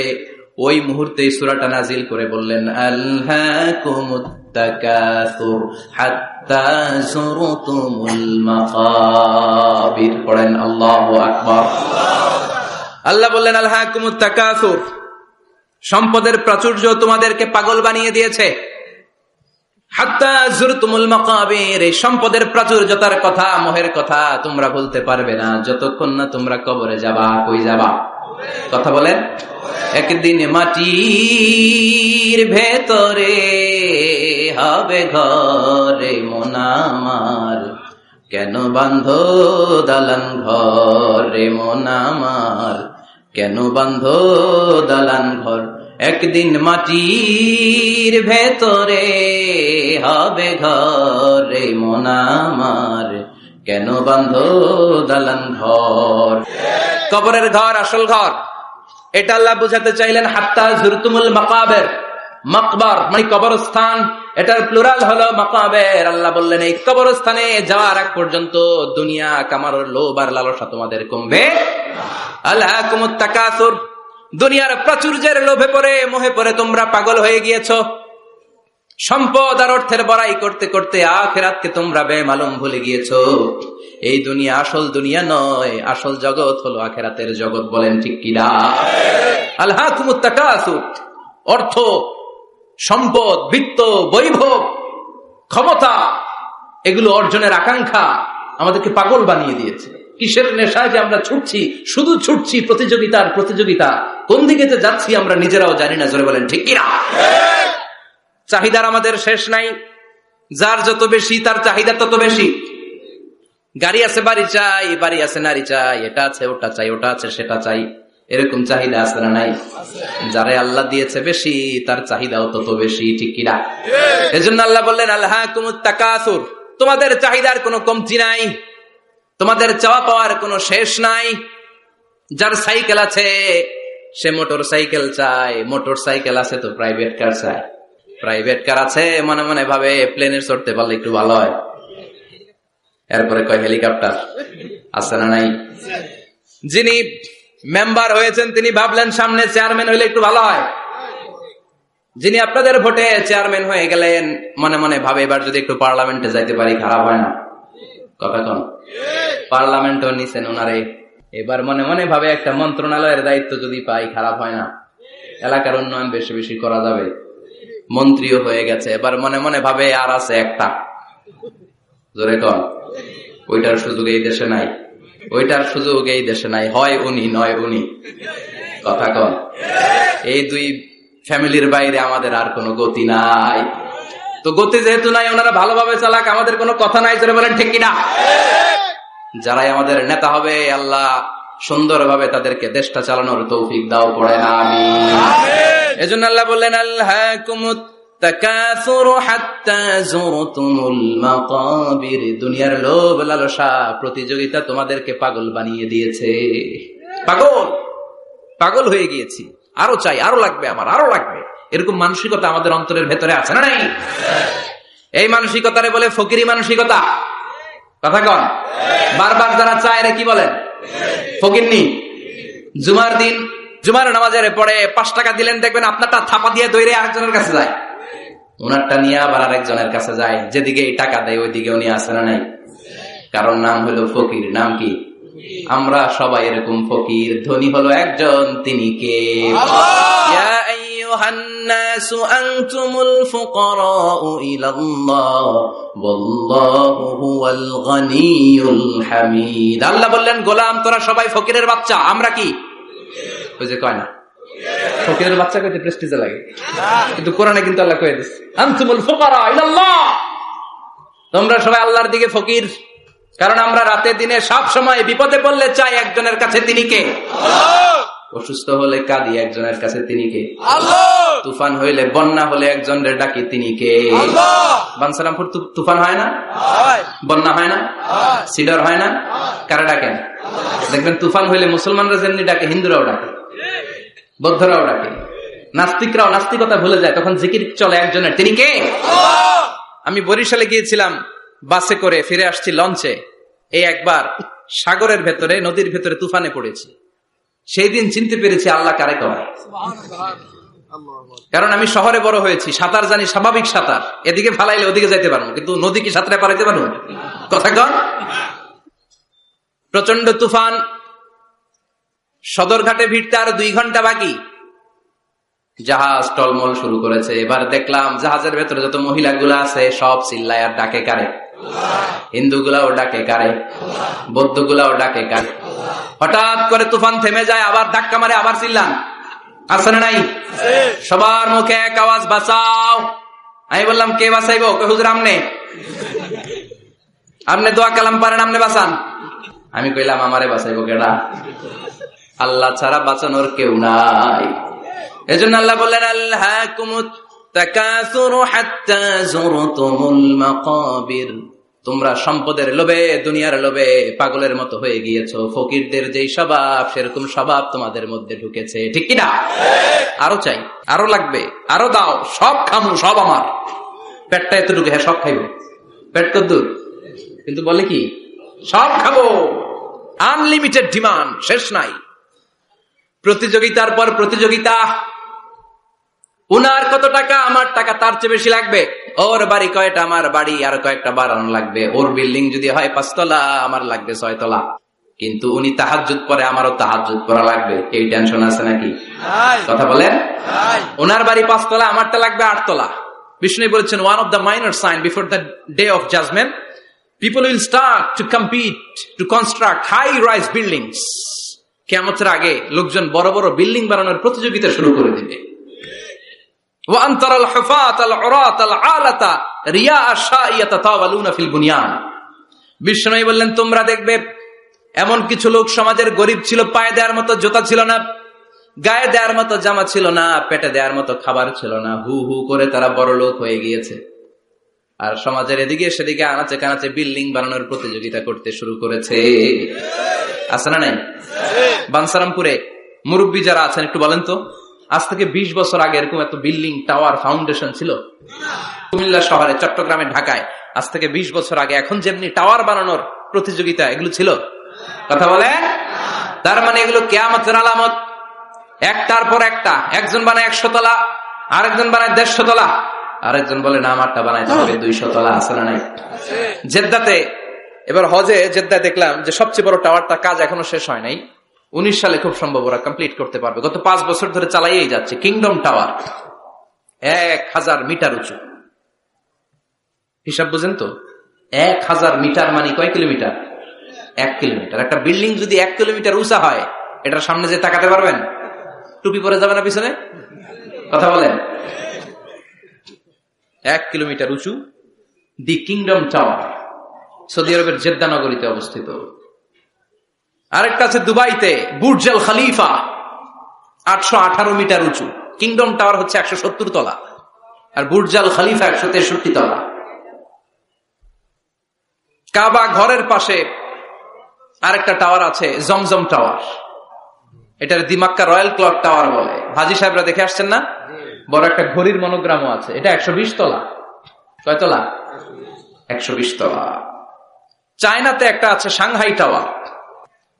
ওই মুহূর্তে সূরাটা নাজিল করে বললেন, আলহাকুমুত তাকাসুর হাত্তা যুরতুমুল মাকাবির। পড়েন আল্লাহু আকবার। আল্লাহ বললেন আলহাকুমুত তাকাসুর, সম্পদের প্রাচুর্য তোমাদেরকে পাগল বানিয়ে দিয়েছে। হাত্তা যুরতুমুল মাকাবির, এই সম্পদের প্রাচুর্যতার কথা, মোহের কথা তোমরা বলতে পারবে না যতক্ষণ না তোমরা কবরে যাবা। কই যাবা? কথা বলেন। একদিন মাটির ভেতরে হবে ঘরে মন আমার, কেন বাঁধো দালান ঘরে মন আমার, কেন বাঁধো দালান ঘর। একদিন মাটির ভেতরে হবে ঘরে মন আমার, কেন বাঁধো দালান ঘর। কবরের ঘর আসল ঘর, এটা আল্লাহ বুঝাতে চাইলেন। হাত্তা যুরতুমুল মাকাবির, মাকবার মানে কবরস্থান, এটার প্লুরাল হলো মাকাবের। আল্লাহ বললেন এই কবরস্থানে যাওয়ার আগ পর্যন্ত দুনিয়া কামানোর লোভ আর লালসা তোমাদের কমবে। আলহাকুমুত তাকাসুর, দুনিয়ার প্রাচুর্যের লোভে পড়ে, মোহে পড়ে তোমরা পাগল হয়ে গিয়েছো। সম্পদ আর অর্থের বড়াই করতে করতে আখিরাতকে তোমরা বেমালুম ভুলে গিয়েছো। এই দুনিয়া আসল দুনিয়া নয়, আসল জগৎ হলো আখিরাতের জগৎ। বলেন ঠিক কিনা? আলহাকুমুত তাকাসুর, অর্থ, সম্পদ, বিত্ত, বৈভব, ক্ষমতা, এগুলো অর্জনের আকাঙ্ক্ষা আমাদেরকে পাগল বানিয়ে দিয়েছে। কিসের নেশায় যে আমরা ছুটছি, শুধু ছুটছি প্রতিযোগিতার প্রতিযোগিতা, কোন দিকে যে যাচ্ছি আমরা নিজেরাও জানি না। জোরে বলেন ঠিক কিনা? চাহিদার আমাদের শেষ নাই। যার যত বেশি তার চাহিদা তত বেশি। গাড়ি আছে বাড়ি চাই, বাড়ি আছে নারী চাই, এটা আছে ওটা চাই, ওটা আছে সেটা চাই, এরকম চাহিদা আছে না নাই? যারা আল্লাহ দিয়েছে বেশি তার চাহিদাও তত বেশি, ঠিক কিনা? এজন্য আল্লাহ বললেন আলহাকুমুত তাকাসুর, তোমাদের চাহিদার কোনো কমতি নাই, তোমাদের চাওয়া পাওয়ার কোনো শেষ নাই। যার সাইকেল আছে সে মোটর সাইকেল চায়, মোটর সাইকেল আছে তো প্রাইভেট কার চায়, প্রাইভেট কার আছে মনে মনে ভাবে প্লেনে চড়তে পারলে একটু ভালো হয়। এরপরে কয় হেলিকপ্টার আছে না নাই? যিনি মেম্বার হয়েছেন তিনি ভাবলেন সামনে চেয়ারম্যান হইলে একটু ভালো হয়। যিনি আপনাদের ভোটে চেয়ারম্যান হয়ে গেলেন মনে মনে ভাবে এবার যদি একটু পার্লামেন্টে যাইতে পারি খারাপ হয় না। কথা কন, পার্লামেন্টও নিছেন ওনারে, এবার মনে মনে ভাবে একটা মন্ত্রণালয়ের দায়িত্ব যদি পাই খারাপ হয় না, এলাকার উন্নয়ন বেশি বেশি করা যাবে। মন্ত্রীও হয়ে গেছে, এবার মনে মনে ভাবে আর আছে একটা, জোরে কন, ওইটার সুযোগ এই দেশে নাই, ওইটার সুযোগ এই দেশে নাই, হয় উনি নয় উনি। কথা কন, এই দুই ফ্যামিলির বাইরে আমাদের আর কোনো গতি নাই। তো গতি যেহেতু নাই, ওনারা ভালোভাবে চালাক, আমাদের কোনো কথা নাই। জোরে বলেন ঠিক কিনা? যারাই আমাদের নেতা হবে আল্লাহ সুন্দরভাবে তাদেরকে দেশটা চালানোর তৌফিক দাও, পড়ে না আমিন। এজন্য আল্লাহ বললেন আলহাকুমুত তাকাসুর হাত্তা যুরতুমুল মাকাবির, দুনিয়ার লোভ লালসা প্রতিযোগিতা তোমাদেরকে পাগল বানিয়ে দিয়েছে। পাগল পাগল হয়ে গিয়েছি, আরো চাই, আরো লাগবে আমার, আরো লাগবে, এরকম মানসিকতা আমাদের অন্তরের ভেতরে আছে না নাই? এই মানসিকতারে বলে ফকিরি মানসিকতা। কথা কন, বারবার যারা চায় রে কি বলেন? ফকিরনি। জুমার দিন জুমার নামাজের পরে 5 টাকা দিলেন, দেখবেন আপনারটা থাপা দিয়ে দৌড়ে আরেকজনের কাছে যায়। ওনারটা নিয়ে আবার আরেকজনের কাছে যায়, যেদিকে এই টাকা দেয় ওইদিকে উনি আসে না নাই? কারণ নাম হলো ফকির। নাম কি? আমরা সবাই এরকম ফকির। ধনী হলো একজন, তিনি কে? ইয়া আইয়ুহান নাসু আনতুমুল ফুকারাউ ইলাল্লাহ ওয়াল্লাহু হুয়াল গনিয়ুল হামিদ। আল্লাহ বললেন, গোলাম তোরা সবাই ফকিরের বাচ্চা। আমরা কি? ওই যে কয় না ফকিরের বাচ্চা কইতে প্রেস্টিজে লাগে, কিন্তু কোরআনে কিন্তু আল্লাহ কয়ে দিচ্ছে আনতুমুল ফুকারা ইলাল্লাহ, তোমরা সবাই আল্লাহর দিকে ফকির। কারণ আমরা রাতে দিনে সব সময় বিপদে পড়লে চাই একজনের কাছে, তিনি কে? আল্লাহ। অসুস্থ হলে কাঁদি, একজনের কাছে, তিনি কে? আল্লাহ। তুফান হইলে, বন্যা হলে একজনের ডাকি, তিনি কে? আল্লাহ। বানসারামপুর তুফান হয় না? বন্যা হয় না? সিডর হয় না? কারা ডাকেন? দেখবেন তুফান হইলে মুসলমানরা যেমনি ডাকে, হিন্দুরাও ডাকে, বৌদ্ধরাও ডাকে, নাস্তিকরাও নাস্তিকতা ভুলে যায়, তখন জিকির চলে একজনের, তিনি কে? আল্লাহ। আমি বরিশালে গিয়েছিলাম বাসে করে, ফিরে আসছি লঞ্চে। এই একবার সাগরের ভেতরে, নদীর ভেতরে তুফানে পড়েছি। সেই দিন চিনতে পেরেছি আল্লাহ কারে কয়। কারণ আমি শহরে বড় হয়েছি, সাঁতার জানি, স্বাভাবিক সাঁতার, এদিকে ফালাইলে ওদিকে যাইতে পারবো, কিন্তু নদী কি সাঁতারে পারাইতে পারবো? কথা কন। প্রচন্ড তুফান, সদরঘাটে ভিড়তে আর 2 ঘন্টা বাকি। জাহাজ টলমল শুরু করেছে। এবার দেখলাম জাহাজের ভেতরে যত মহিলাগুলো আছে সব চিল্লায় আর ডাকে কারে? হিন্দুগুলাও ডাকে কারে? বৌদ্ধগুলাও ডাকে কারে? হঠাৎ করে তুফান থেমে যায়, আবার ধাক্কা মারে, আবার চিল্লান, আছে না নাই? সবার মুখে এক আওয়াজ, বাঁচাও। আমি বললাম, কে বাঁচাইবো? হুজুর আমনে, আমনে দোয়া কালাম পারেন, আমনে বাঁচান। আমি কইলাম, আমারে বাঁচাইবো কেডা? আল্লাহ ছাড়া বাঁচানোর কেউ নাই। এজন্য আল্লাহ বললেন, আল্লাহকুমুত তাকাসুরু হাত্তা যুরতুমুল মাকাবির। তোমরা সম্পদের লোভে, দুনিয়ার লোভে পাগলের মতো হয়ে গিয়েছো। ফকিরদের যেই স্বভাব, সেরকম স্বভাব তোমাদের মধ্যে ঢুকেছে, ঠিক কিনা? আরো চাই, আরো লাগবে, আরো দাও, সব খামু, সব আমার। পেটটা এতটুকু, হ্যাঁ সব খাইবো। পেট কদ্দুর, কিন্তু বলে কি সব খাবো। আনলিমিটেড ডিমান্ড, শেষ নাই। প্রতিযোগিতার পর প্রতিযোগিতা। উনার কত টাকা, আমার টাকা তার চেয়ে বেশি লাগবে। ওর বাড়ি কয়টা, আমার বাড়ি আর কয়েকটা বাড়ানো লাগবে। ওর বিল্ডিং যদি হয় 5 তলা, আমার লাগবে 6 তলা। কিন্তু উনি তাহাজ্জুদ পড়ে, আমারও তাহাজ্জুদ পড়া লাগবে। এই টেনশন আছে নাকি? কথা বলেন। ওনার বাড়ি 5 তলা, আমারটা লাগবে 8 তলা। বিষ্ণু বলেছেন, one of the minor sign before the day of judgement, people will start to compete to construct high rise buildings. কিয়ামতের আগে লোকজন বড় বড় বিল্ডিং বানানোর প্রতিযোগিতা শুরু করে দিবে। বিষ্ণু বললেন, তোমরা দেখবে এমন কিছু লোক সমাজের গরিব ছিল, পায়ে দেওয়ার মতো জুতা ছিল না, গায়ে দেওয়ার মতো জামা ছিল না, পেটে দেওয়ার মতো খাবার ছিল না, হু হু করে তারা বড় লোক হয়ে গিয়েছে। আর সমাজের এদিকে সেদিকে আনাচে কানাচে বিল্ডিং বানানোর প্রতিযোগিতা করতে শুরু করেছে। আছে না নাই? বানসারামপুরে মুরব্বী যারা আছেন একটু বলেন তো, আজ থেকে 20 বছর আগে এরকম এত বিল্ডিং, টাওয়ার, ফাউন্ডেশন ছিল? কুমিল্লা শহরে, চট্টগ্রামে, ঢাকায় আজ থেকে 20 বছর আগে এখন যেমনি টাওয়ার বানানোর প্রতিযোগিতা, এগুলো ছিল? কথা বলে। তার মানে এগুলো কিয়ামতের আলামত। একটার পর একটা, একজন বানায় 100 তলা, আরেকজন বানায় 150 তলা, আরেকজন বলে না আমারটা বানাইতে হবে 200 তলা। আছে না নাই? জেদ্দাতে এবার হজে জেদ্দায় দেখলাম যে সবচেয়ে বড় টাওয়ারটা কাজ এখনো শেষ হয় নাই। 19 সালে খুব সম্ভব ওরা কমপ্লিট করতে পারবে। গত 5 বছর ধরে চালাইয়েই যাচ্ছে। কিংডম টাওয়ার 1000 মিটার উঁচু। হিসাব বুঝেন তো, 1000 মিটার মানে কয় কিলোমিটার? 1 কিলোমিটার। একটা বিল্ডিং যদি 1 কিলোমিটার উঁচা হয়, এটার সামনে যে তাকাতে পারবেন? টুপি পরে যাবে না পিছনে? কথা বলেন। 1 কিলোমিটার উঁচু দি কিংডম টাওয়ার, সৌদি আরবের জেদ্দা নগরীতে অবস্থিত। আরেকটা আছে দুবাইতে, বুর্জ আল খলিফা, 818 মিটার উঁচু। কিংডম টাওয়ার হচ্ছে 170 তলা, আর বুর্জ আল খলিফা 163 তলা। কাবা ঘরের পাশে আরেকটা টাওয়ার আছে, জমজম টাওয়ার। এটার দিমাক্কা রয়্যাল ক্লক টাওয়ার বলে। হাজী সাহেবরা দেখে আসছেন না? বড় একটা ঘড়ির মনোগ্রামও আছে। এটা 120 তলা। কয় তলা? 120 তলা। চায়নাতে একটা আছে সাংহাই টাওয়ার।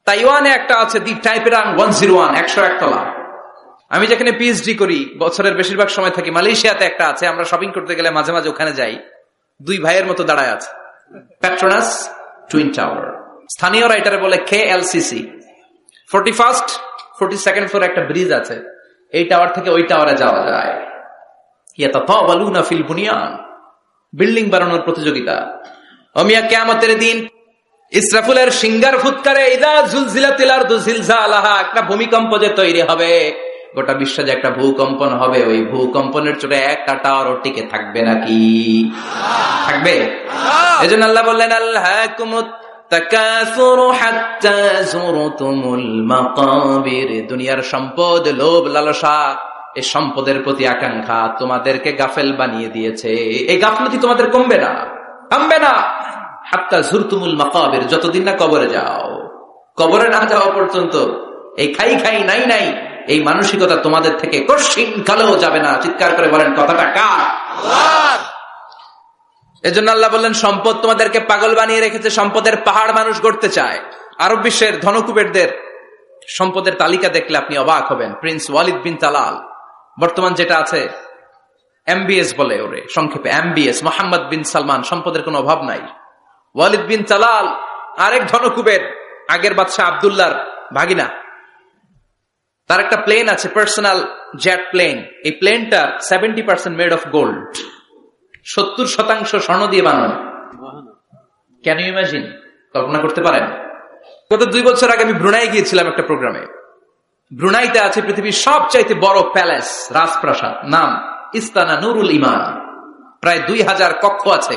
তাইওয়ানে একটা আছে দি টাইপেরাং 101, 101 তলা। আমি যেখানে পিএইচডি করি, বছরের বেশিরভাগ সময় থাকি মালয়েশিয়াতে, একটা আছে, আমরা শপিং করতে গেলে মাঝে মাঝে ওখানে যাই, দুই ভাইয়ের মতো দাঁড়ায় আছে, পেট্রোনাস টুইন টাওয়ার, স্থানীয় রাইটারে বলে KLCC। 41st 42nd ফ্লোরে একটা ব্রিজ আছে, এই টাওয়ার থেকে ওই টাওয়ারে যাওয়া যায়। ইয়াতাতাওয়ালুনা ফিল বুনিয়ান, বিল্ডিং বানানোর প্রতিযোগিতা। ওমিয়া কিয়ামতের দিন ইসরাফিলের সিঙ্গার ফুৎকারে ইদা জুলজিলাতিল আরদু জিলজালাহা, একটা ভূমিকম্প যে তৈরি হবে, গোটা বিশ্বে যে একটা ভূকম্পন হবে, ওই ভূকম্পনের চোটে একটা টাওয়ারও টিকে থাকবে নাকি? থাকবে। এজন্য আল্লাহ বললেন আল্লাহকুমুত তাকাসুরু হাত্তা যুরতুমুল মাকাবির, দুনিয়ার সম্পদ, লোভ লালসা, এই সম্পদের প্রতি আকাঙ্ক্ষা তোমাদেরকে গাফেল বানিয়ে দিয়েছে। এই গাফলতি তোমাদের কমবে না, থামবে না। হাত্তা যুরতুমুল মাকাবির, যতদিন না কবরে যাও, কবরে না যাওয়া পর্যন্ত এই খাই খাই নাই নাই এই মানসিকতা তোমাদের থেকে কশিন কালেও যাবে না। চিৎকার করে বলেন কথাটা কার? আল্লাহর। এজন্য আল্লাহ বললেন সম্পদ তোমাদেরকে পাগল বানিয়ে রেখেছে, সম্পদের পাহাড় মানুষ গড়তে চায়। আরব বিশ্বের ধনকুবেরদের সম্পদের তালিকা দেখলে আপনি অবাক হবেন। প্রিন্স ওয়ালিদ বিন তালাল, বর্তমান যেটা আছে MBS বলে ওরে সংক্ষেপে, MBS, মোহাম্মদ বিন সালমান, সম্পদের কোনো অভাব নাই। ওয়ালিদ বিন তালাল আরেক ধনকুবের, আগের বাদশাহ আব্দুল্লাহর ভাগিনা, তার একটা প্লেন আছে, পার্সোনাল জেট প্লেন। এই প্লেনটার 70% মেড অফ গোল্ড, 70% স্বর্ণ দিয়ে বানানো। Can you imagine? কল্পনা করতে পারেন? গত 2 বছর আগে আমি ব্রুনাই গিয়েছিলাম একটা প্রোগ্রামে। ব্রুনাইতে আছে পৃথিবীর সবচাইতে বড় প্যালেস, রাজপ্রাসাদ, নাম ইস্তানা নুরুল ইমান। প্রায় 2000 কক্ষ আছে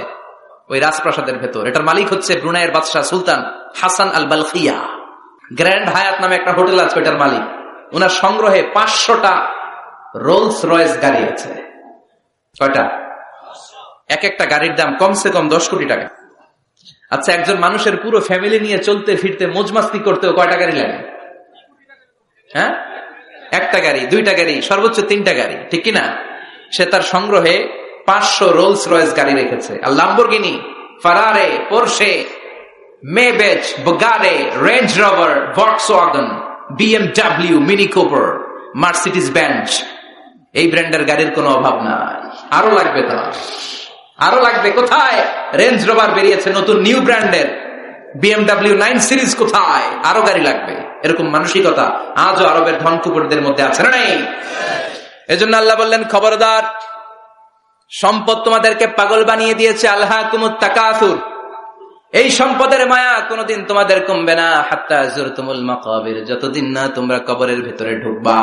ওই রাজপ্রাসাদের ভেতর। এটার মালিক হচ্ছে ব্রুনাইয়ের বাদশাহ সুলতান হাসান আল বালখিয়া। গ্র্যান্ড হায়াত নামে একটা হোটেল আছে, ওইটার মালিক। ওনার সংগ্রহে 500টা রোলস রয়েস গাড়ি আছে। কয়টা? এক একটা গাড়ির দাম কমসে কম 10 কোটি টাকা। আচ্ছা, একজন মানুষের পুরো ফ্যামিলি নিয়ে চলতে ফিরতে মজমাস্তি করতেও কয়টা গাড়ি লাগে? হ্যাঁ, একটা গাড়ি, 2টা গাড়ি, সর্বোচ্চ 3টা গাড়ি, ঠিক কিনা? সে তার সংগ্রহে 500 রোলস রয়েস গাড়ি রেখেছে। আর Lamborghini, Ferrari, Porsche, Maybach, Bugatti, Range Rover, Volkswagen, BMW, Mini Cooper, Mercedes Benz, এই ব্র্যান্ডের গাড়ির কোনো অভাব নাই। আরো লাগবে তো, আরো লাগবে। কোথায়? রেঞ্জ রোভার বেরিয়েছে নতুন নিউ ব্র্যান্ডের, BMW 9 সিরিজ কোথায়? আরো গাড়ি লাগবে। এরকম মানসিকতা আজও আরবের ধনকুকুরদের মধ্যে আছে না নেই? এজন্য আল্লাহ বললেন খবরদার, সম্পদ তোমাদেরকে পাগল বানিয়ে দিয়েছে। আলহাকুমুত তাকাসুর, এই সম্পদের মায়া কোনদিন তোমাদের কমবে না। হাত্তা যুরতুমুল মাকাবির, যতদিন না তোমরা কবরের ভিতরে ঢুকবা।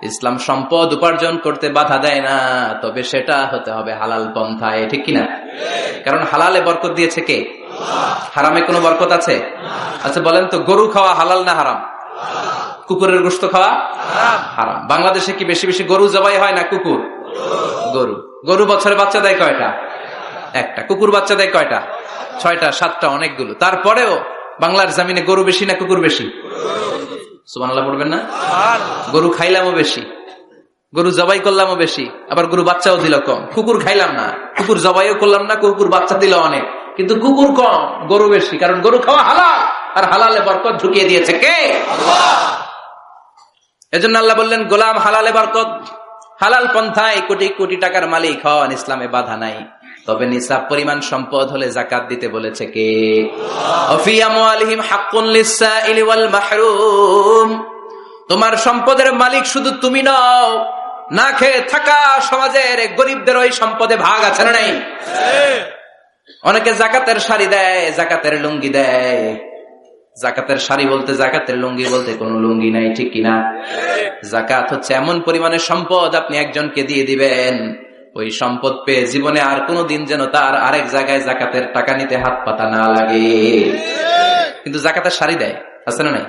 ইসলাম সম্পদ উপার্জন করতে বাধা দেয় না, তবে সেটা হতে হবে হালাল পন্থায়, ঠিক কিনা? কারণ হালালে বরকত দিয়েছে কে? হারামে কোনো বরকত আছে? আচ্ছা বলেন তো, গরু খাওয়া হালাল না হারাম? কুকুরের গোশত খাওয়া হারাম। বাংলাদেশে কি বেশি বেশি গরু জবাই হয় না কুকুর? গরু। গরু বছরে বাচ্চা দেয় কয়টা? একটা। কুকুর বাচ্চা দেয় কয়টা? 6টা 7টা, অনেকগুলো। তারপরেও বাংলার জমিনে গরু বেশি না কুকুর বেশি? সুবহানাল্লাহ পড়বেন না? গরু খাইলামও বেশি, গরু জবাই করলামও বেশি, আবার গরু বাচ্চাও দিল কম। কুকুর খাইলাম না, কুকুর জবাইও করলাম না, কুকুর বাচ্চা দিল অনেক, কিন্তু কুকুর কম, গরু বেশি। কারণ গরু খাওয়া হালাল, আর হালালে বরকত ঢুকিয়ে দিয়েছে কে? আল্লাহ। এজন্য আল্লাহ বললেন গোলাম, হালালে বরকত, হালাল পন্থায় কোটি কোটি টাকার মালিক হন, ইসলামে বাধা নাই। তবে নিসাব পরিমাণ সম্পদ হলে যাকাত দিতে বলেছে কে? ফি আমওয়ালিহিম হাক্কুন লিসসাইলি ওয়াল মাহরুম। তোমার সম্পদের মালিক শুধু তুমি নও, না খেয়ে থাকা সমাজের গরিবদের ওই সম্পদে ভাগ আছে না নাই? অনেকে যাকাতের শাড়ি দেয়, যাকাতের লুঙ্গি দেয়। যাকাতের শাড়ি বলতে, যাকাতের লুঙ্গি বলতে কোনো লুঙ্গি নাই, ঠিক কিনা? যাকাত হচ্ছে এমন পরিমাণের সম্পদ আপনি একজনকে দিয়ে দিবেন, ওই সম্পদ পেয়ে জীবনে আর কোনদিন যেন তার আরেক জায়গায় যাকাতের টাকা নিতে হাত পাতা না লাগে। কিন্তু যাকাতের শাড়ি দেয়, আছে না নাই?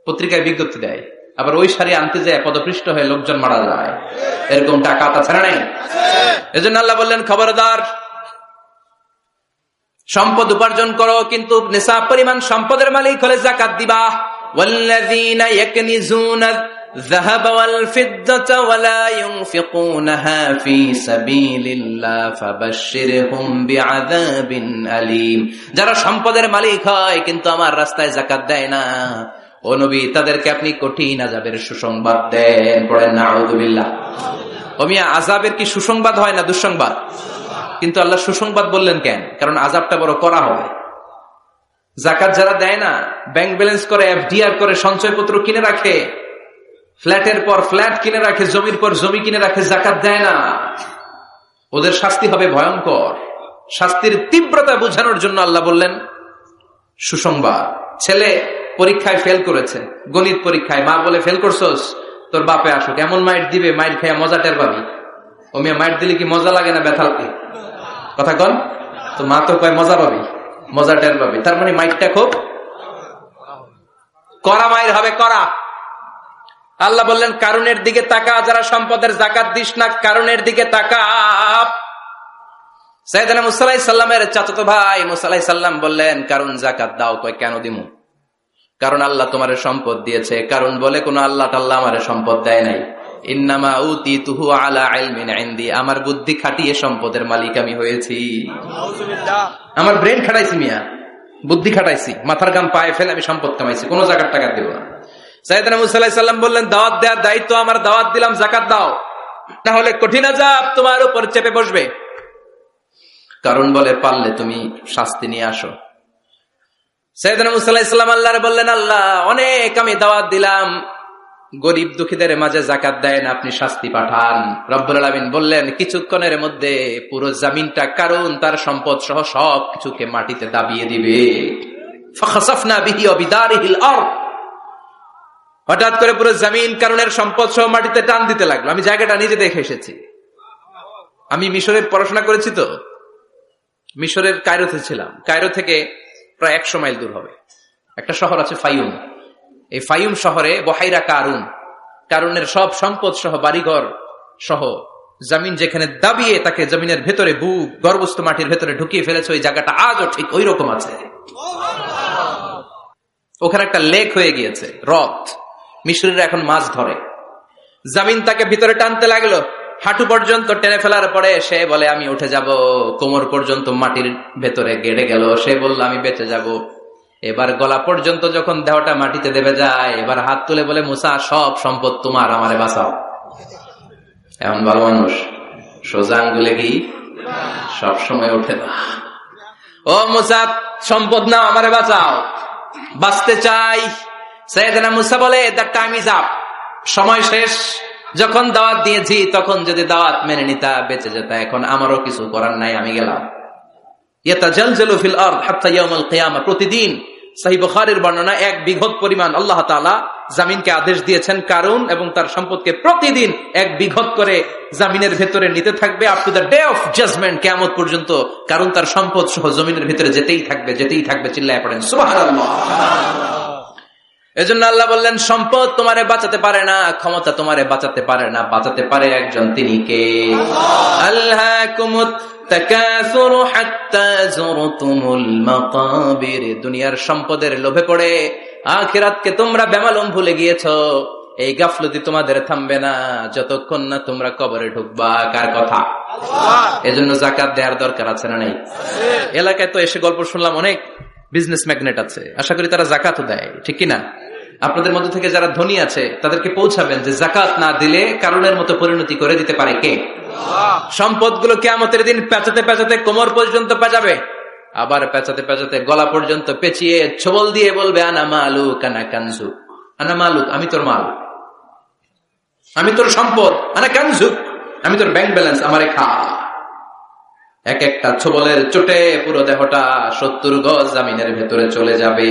পত্রিকায় বিজ্ঞপ্তি দেয়, আবার ওই শাড়ি আনতে যায় পদপৃষ্ট হয়ে লোকজন মারা যায়। এরকম টাকা আছে না নাই? এজন্য আল্লাহ বললেন খবরদার, সম্পদ উপার্জন করো, কিন্তু নিসাব পরিমাণ সম্পদের মালিক হলে যাকাত দিবা। ওয়াল্লাযীনা ইয়াকনিজুনা الذهب والفضة ولا ينفقونها في سبيل الله فبشرهم بعذاب أليم। যারা সম্পদের মালিক হয় কিন্তু আমার রাস্তায় যাকাত দেয় না, ও নবী, তাদেরকে আপনি কঠিন আযাবের সুসংবাদ দেন। পড়েন নাউযুবিল্লাহ। ও মিয়া, আযাবের কি সুসংবাদ হয় না দুঃসংবাদ? কিন্তু আল্লাহ সুসংবাদ বললেন কেন? কারণ আযাবটা বড় করা হবে। যাকাত যারা দেয় না, ব্যাংক ব্যালেন্স করে, এফডিআর করে, সঞ্চয়পত্র কিনে রাখে, ফ্ল্যাটের পর ফ্ল্যাট কিনে রাখে, জমির পর জমি কিনে রাখে, যাকাত দেয় না, ওদের শাস্তি হবে ভয়ঙ্কর। শাস্তির তীব্রতা বোঝানোর জন্য আল্লাহ বললেন সুসংবাদ। ছেলে পরীক্ষায় ফেল করেছে, গণিত পরীক্ষায়, মা বলে ফেল করছস, তোর বাপে আসুক, এমন মাইট দিবে, মাইট খাইয়া মজা টের পাবি। ও মিয়া, মাইট দিলে কি মজা লাগে না ব্যথা লাগে? কথা কন তো। মা তো কয় মজা পাবি, মজা টের পাবি। তার মানে মাইটটা খুব কড়া মাইর হবে, কড়া। আল্লাহ বললেন কারুনের দিকে তাকা, যারা সম্পদের যাকাত দিস না, কারুনের দিকে তাকা। সাইয়েদনা মুসা আলাইহিস সালামের চাচাতো ভাই মুসা আলাইহিস সালাম বললেন কারুন যাকাত দাও। কয় কেন দিমু? কারণ আল্লাহ তোমারে সম্পদ দিয়েছে। কারণ বলে কোন আল্লাহ টাল্লাহ আমারে সম্পদ দেয় নাই। ইন্নামা উতিতুহু আলা ইলমিন ইনদি, আমার বুদ্ধি খাটিয়ে সম্পদের মালিক আমি হয়েছি। আমার ব্রেন খাটাইছি মিয়া, বুদ্ধি খাটাইছি, মাথার গাম পায়ে ফেলে আমি সম্পদ কামাইছি, কোন যাকাত টাকা দেব না। সাইয়েদনা মুসা আলাইহিস সালাম বললেন দাওয়াত দেওয়ার দায়িত্ব আমার, দাওয়াত দিলাম, যাকাত দাও, না হলে কঠিন আযাব তোমার উপর চেপে বসবে। কারণ বলে পারলে তুমি শাস্তি নিয়ে আসো। সাইয়েদনা মুসা আলাইহিস সালাম আল্লাহরে বললেন আল্লাহ, অনেক আমি দাওয়াত দিলাম, গরিব দুঃখীদের মাঝে যাকাত দেন, আপনি শাস্তি পাঠান। রব্বুল আলামিন বললেন কিছুক্ষণের মধ্যে পুরো জমিনটা কারণ তার সম্পদ সহ সব কিছুকে মাটিতে দাবিয়ে দিবে। ফাখাসাফনা বিহি ওয়া বিদারিহিল আরদ, হঠাৎ করে পুরো জমিন কারণের সম্পদ সহ মাটিতে টান দিতে লাগলো। আমি জায়গাটা নিজে দেখে এসেছি। আমি মিশরের পড়াশোনা করেছি, তো মিশরের কায়রোতে ছিলাম। কায়রো থেকে প্রায় 100 মাইল দূর হবে একটা শহর আছে ফাইউম। এই ফাইউম শহরে বহাইরা কারুন, কারুনের সব সম্পদ সহ বাড়িঘর সহ জমিন যেখানে দাবিয়ে তাকে জমিনের ভেতরে গর্ভস্থ মাটির ভেতরে ঢুকিয়ে ফেলেছে, ওই জায়গাটা আজও ঠিক ওই রকম আছে। ওখানে একটা লেক হয়ে গিয়েছে, হ্রদ। মিশরীরা এখন মাছ ধরে। জমিন তাকে ভিতরে টানতে লাগলো, হাঁটু পর্যন্ত টেনে ফেলার পরে সে বলে আমি উঠে যাব। কোমর পর্যন্ত মাটির ভেতরে গেড়ে গেল, সে বলল আমি বেঁচে যাব। এবার গলা পর্যন্ত যখন দেহটা মাটিতে দেবে যায়, এবার হাত তুলে বলে মুসা সব সম্পদ তোমার, আমারে বাঁচাও। এমন ভালো মানুষ, সোজা আঙ্গুলে কি সবসময় ওঠে না। ও মুসা সম্পদ নাও, আমারে বাঁচাও, বাঁচতে চাই। সাইয়েদনা মুসা বলে দ্য টাইম ইজ আপ, সময় শেষ। যখন দাওয়াত দিয়েছি তখন যদি দাওয়াত মেনে নিতা বেঁচে যেতা, এখন আমারও কিছু করার নাই, আমি গেলাম। ইয়াতাজালজালু ফিল আরদ হাত্তা ইয়াউমুল কিয়ামা, প্রতিদিন সহিহ বুখারীর বর্ণনা 1 বিঘত পরিমাণ আল্লাহ তাআলা জমিনকে আদেশ দিয়েছেন কারুন এবং তার সম্পদকে প্রতিদিন 1 বিঘত করে জমিনের ভেতরে নিতে থাকবে up to the day of judgement, কিয়ামত পর্যন্ত। কারণ তার সম্পদ সহ জমিনের ভিতরে যেতেই থাকবে, যেতেই থাকবে। চিল্লায় পড়েন সুবহানাল্লাহ। এজন্য আল্লাহ বললেন সম্পদ তোমারে বাঁচাতে পারে না, ক্ষমতা তোমারে বাঁচাতে পারে না, বাঁচাতে পারে একজন, তিনি কে? আল্লাহকুমুত তাকাসুরু হাত্তা যুরতুমুল মাকাবির, দুনিয়ার সম্পদের লোভে পড়ে আখিরাতকে তোমরা বেমালুম ভুলে গিয়েছো। এই গাফলতি তোমাদের থামবে না যতক্ষণ না তোমরা কবরে ঢুকবা। কার কথা? এজন্য যাকাত দেওয়ার দরকার আছে না নাই? এলাকায় তো এসে গল্প শুনলাম অনেক বিজনেস ম্যাগনেট আছে, আশা করি তারা যাকাতও দেয়, ঠিক কিনা? আপনাদের মধ্যে থেকে যারা ধনী আছে তাদেরকে পৌঁছাবেন যে যাকাত না দিলে কারণের মতো পরিণতি করে দিতে পারে কে? সম্পদগুলো কিয়ামতের দিন পেঁচাতে পেঁচাতে কোমর পর্যন্ত পেঁচাবে, আবার পেঁচাতে পেঁচাতে গলা পর্যন্ত পেঁচিয়ে ছবল দিয়ে বলবে আনা মালুক আনা কানজুক, আনা মালুক আমি তোর মাল, আমি তোর সম্পদ, আনা কানজুক আমি তোর ব্যাংক ব্যালেন্স, আমারে খা। এক একটা ছবলের চোটে পুরো দেহটা 70 গজ জমিনের ভেতরে চলে যাবে।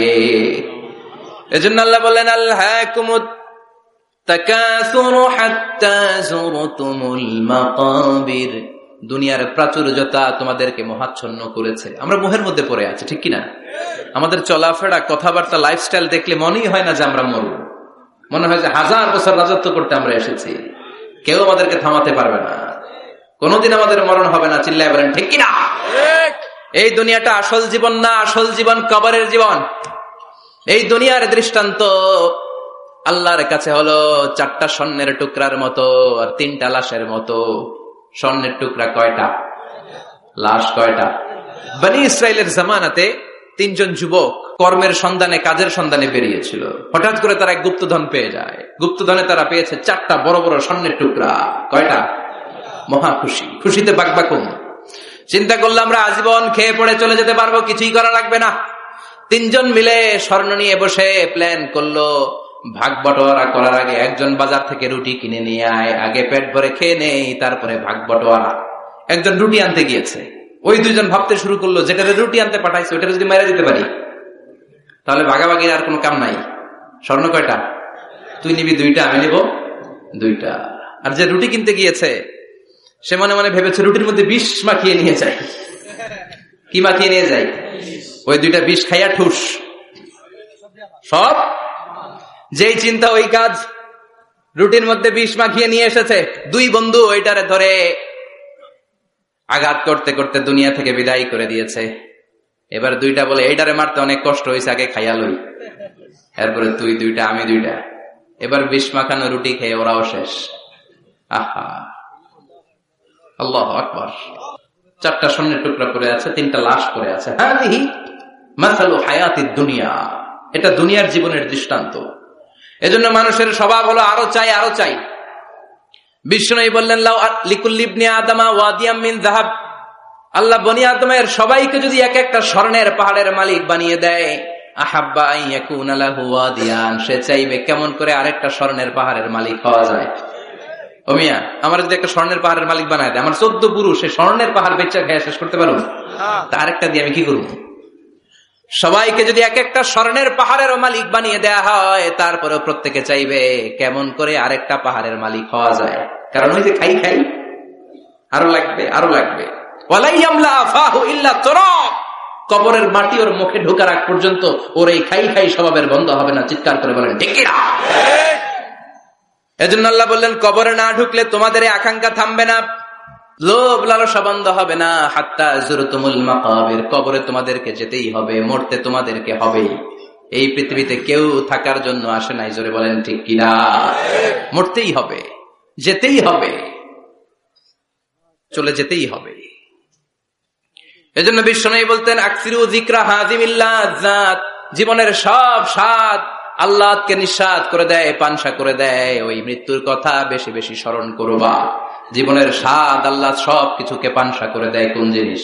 এজন্য আল্লাহ বললেন আল্লাহকুমুত তাকাসুরু হাত্তা যুরতুমুল মাকাবির, দুনিয়ার প্রাচুর্যতা তোমাদেরকে মোহাচ্ছন্ন করেছে। আমরা মোহের মধ্যে পড়ে আছি, ঠিক কিনা? আমাদের চলাফেরা, কথাবার্তা, লাইফস্টাইল দেখলে মনেই হয় না যে আমরা মরব, মনে হয় যে 1000 বছর রাজত্ব করতে আমরা এসেছি, কেউ আমাদেরকে থামাতে পারবে না, কোনদিন আমাদের মরণ হবে না। চিল্লায় বলেন ঠিক কিনা? এই দুনিয়াটা আসল জীবন না, আসল জীবন কবরের জীবন। এই দুনিয়ার দৃষ্টান্ত আল্লাহর কাছে হলো 4টা স্বর্ণের টুকরার মতো আর 3টা লাশের মতো। স্বর্ণের টুকরা কয়টা? লাশ কয়টা? বনি ইসরাইলের জামানাতে তিনজন যুবক কর্মের সন্ধানে, কাজের সন্ধানে বেরিয়েছিল। হঠাৎ করে তারা এক গুপ্তধন পেয়ে যায়। গুপ্তধনে তারা পেয়েছে 4টা বড় বড় স্বর্ণের টুকরা। কয়টা? মহা খুশি, খুশিতে বাকবাকুম। চিন্তা করলাম আমরা আজীবন খেয়ে পড়ে চলে যেতে পারবো, কিছুই করা লাগবে না। তিনজন মিলে স্বর্ণ নিয়ে বসে প্ল্যান করলো, ভাগ বটোয়ারা করার আগে একজন বাজার থেকে রুটি কিনে নিয়ে আয়, আগে পেট ভরে খেয়ে নেই, তারপরে ভাগ বটোয়ারা। একজন রুটি আনতে গিয়েছে, ওই দুইজন ভাবতে শুরু করলো যেটারে রুটি আনতে পাঠাইছে ওইটা যদি মেরে দিতে পারি তাহলে ভাগাভাগির আর কোনো কাম নাই। স্বর্ণ কয়টা? তুই নিবি 2টা, আমি নিব 2টা। আর যে রুটি কিনতে গিয়েছে সে মনে মনে ভেবেছে রুটির মধ্যে বিষ মাখিয়ে নিয়ে যায়। কি মাখিয়ে নিয়ে যায়? ওই 2টা বিষ খাইয়া ঠুস সব। যেই চিন্তা ওই কাজ। রুটির মধ্যে বিষ মাখিয়ে নিয়ে এসেছে। 2 বন্ধু ওইটারে ধরে আঘাত করতে করতে দুনিয়া থেকে বিদায় করে দিয়েছে। এবার 2টা বলে এইটারে মারতে অনেক কষ্ট হয়েছে, আগে খাইয়া লই, এরপরে তুই 2টা আমি 2টা। এবার বিষ মাখানো রুটি খেয়ে ওরাও শেষ। আহা, আল্লাহু আকবার। 4টা স্বর্ণের টুকরা পড়ে আছে, 3টা লাশ পড়ে আছে। হাযিহি মাসালু হায়াতিদ দুনিয়া, এটা দুনিয়ার জীবনের দৃষ্টান্ত। এজন্য মানুষের স্বভাব হলো আরো চাই, আরো চাই। বিষ্ণু বললেন লাউ লিকুল্লি ইবনি আদমা ওয়াদিয়াম মিন যাহাব, আল্লাহ বনি আদমের সবাইকে যদি এক একটা স্বর্ণের পাহাড়ের মালিক বানিয়ে দেয়, আহাব্বা আন ইয়াকুনা লাহু ওয়াদিয়ান, সে চাইবে কেমন করে আরেকটা স্বর্ণের পাহাড়ের মালিক হওয়া যায়। ও মিয়া, আমার যদি একটা স্বর্ণের পাহাড়ের মালিক বানায় দেয়, আমার 14 পুরুষ সে স্বর্ণের পাহাড় বেচা খেয়ে শেষ করতে পারবো? তা আরেকটা দিয়ে আমি কি করবো? সবাইকে যদি এক একটা স্বর্ণের পাহাড়ের মালিক বানিয়ে দেয়া হয়, তারপরে প্রত্যেকে চাইবে কেমন করে আরেকটা পাহাড়ের মালিক হওয়া যায়। কারণ ওই যে খাই খাই, আরো লাগবে, আরো লাগবে। কবরের মাটি ওর মুখে ঢোকার আগ পর্যন্ত ওর এই খাই খাই স্বভাবের বন্ধ হবে না। চিৎকার করে বলেন ঠিক কিনা? এজন্য আল্লাহ বললেন কবরে না ঢুকলে তোমাদের এই আকাঙ্ক্ষা থামবে না, লোভ লালসা বন্ধ হবে না। হাত্তা যুরতুমুল মাকাবির, কবরে তোমাদেরকে যেতেই হবে, মরতে তোমাদেরকে হবে। এই পৃথিবীতে কেউ থাকার জন্য আসে নাই, জোরে বলেন ঠিক কিনা? মরতেই হবে, যেতেই হবে, চলে যেতেই হবে। এজন্য বিশ্বনবী বলতেন আকসিরু যিকরা হাযিমিল্লাহ যাত, জীবনের সব স্বাদ আল্লাহকে নিঃস্বাদ করে দেয়, পানসা করে দেয়। ওই মৃত্যুর কথা বেশি বেশি স্মরণ করবা। জীবনের স্বাদ আল্লাহ সব কিছুকে পানসা করে দেয়। কোন জিনিস?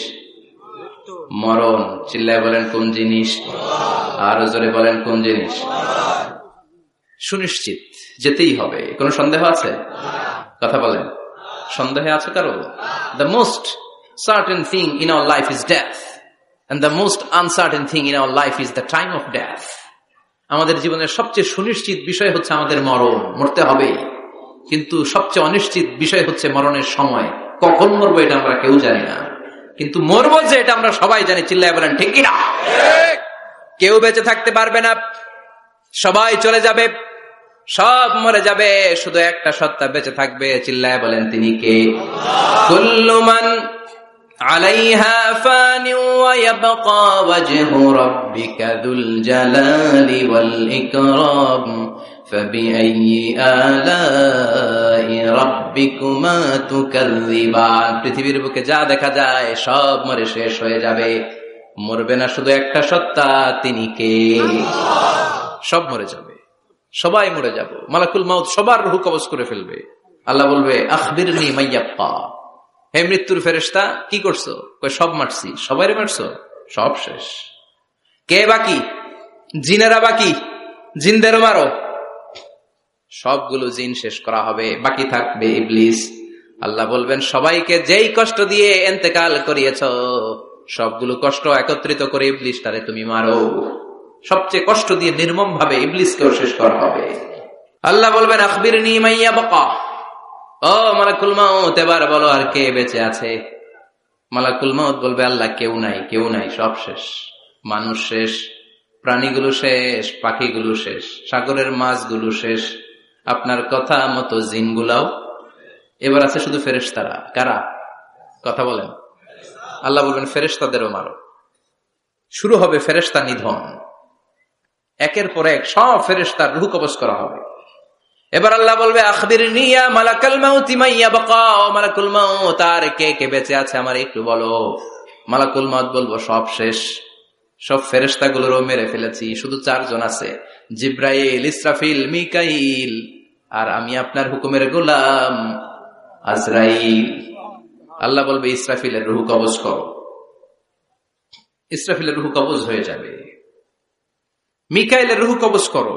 মরণ। চিল্লায় বলেন কোন জিনিস? আরো জোরে বলেন কোন জিনিস? সুনিশ্চিত যেতেই হবে, কোন সন্দেহ আছে? কথা বলেন, সন্দেহে আছে কারো? The most certain thing in our life is death, and the most uncertain thing in our life is the time of death. আমাদের জীবনের সবচেয়ে সুনিশ্চিত বিষয় হচ্ছে আমাদের মরণ, মরতে হবে। কিন্তু সবচেয়ে অনিশ্চিত বিষয় হচ্ছে মরণের সময়। কখন মরবো এটা আমরা কেউ জানি না, কিন্তু মরবো যে এটা আমরা সবাই জানি। চিল্লায় বলেন ঠিক কিনা? কেউ বেঁচে থাকতে পারবে না, সবাই চলে যাবে, সব মরে যাবে, শুধু একটা সত্তা বেঁচে থাকবে। চিল্লায় বলেন তিনি কে? কুল্লু মান আলাইহা ফানি ওয়া ইয়াবকা ওয়াজহু রাব্বিকা যুল জালালি ওয়াল ইকরাম ফাবিআইয়ি আলাই রাব্বিকুমা তুকাযযিবান। পৃথিবীর বুকে যা দেখা যায় সব মরে শেষ হয়ে যাবে, মরবে না শুধু একটা সত্তা, তিনি কে? সব মরে যাবে, সবাই মরে যাব। মালাকুল মাউত সবার রূহ কবজ করে ফেলবে। আল্লাহ বলবে আখবিরনি মাইয়াব্বা, হে মৃত্যুর ফেরেশতা কি করছো? সব মারছি। সবাই মারছো? সব শেষ। কে বাকি? জিনেরা বাকি, জিনদের মারো। সবগুলো জিন শেষ করা হবে, বাকি থাকবে ইবলিস। আল্লাহ বলবেন সবাইকে যেই কষ্ট দিয়ে ইন্তেকাল করিয়েছ, সবগুলো কষ্ট একত্রিত করে ইবলিসটারে তুমি মারো। সবচেয়ে কষ্ট দিয়ে নির্মম ভাবে ইবলিসকেও শেষ করা হবে। আল্লাহ বলবেন আখবিরনি মাইয়াবকা, ও মালাকুল মাউত এবার বলো আর কে বেঁচে আছে? মালাকুল মাউত বলবে আল্লাহ কেউ নাই, কেউ নাই, সব শেষ। মানুষ শেষ, প্রাণীগুলো শেষ, পাখিগুলো শেষ, সাগরের মাছগুলো শেষ, আপনার কথা মতো জিনগুলাও। এবার আছে শুধু ফেরেশতারা। কারা? কথা বলেন। আল্লাহ বলবেন ফেরেশতাদেরও মারো। শুরু হবে ফেরেশতা নিধন। একের পর এক সব ফেরেশতার রূহ কবজ করা হবে। এবার আল্লাহ বলবে আখবিরনি ইয়া মালাকাল মাউতি মাইয়াবকা, ও মালাকুল মাউত আর কে কে বেঁচে আছে আমার একটু বলো। মালাকুল মাউত বলবো সব শেষ, সব ফেরেশতাগুলোরও মেরে ফেলেছি, শুধু 4 জন আছে, জিব্রাইল, ইসরাফিল, মিকাইল, আর আমি আপনার হুকুমের গোলাম আজরাইল। আল্লাহ বলবে ইসরাফিলের রূহ কবজ করো, ইসরাফিলের রূহ কবজ হয়ে যাবে। মিকাইলের রূহ কবজ করো,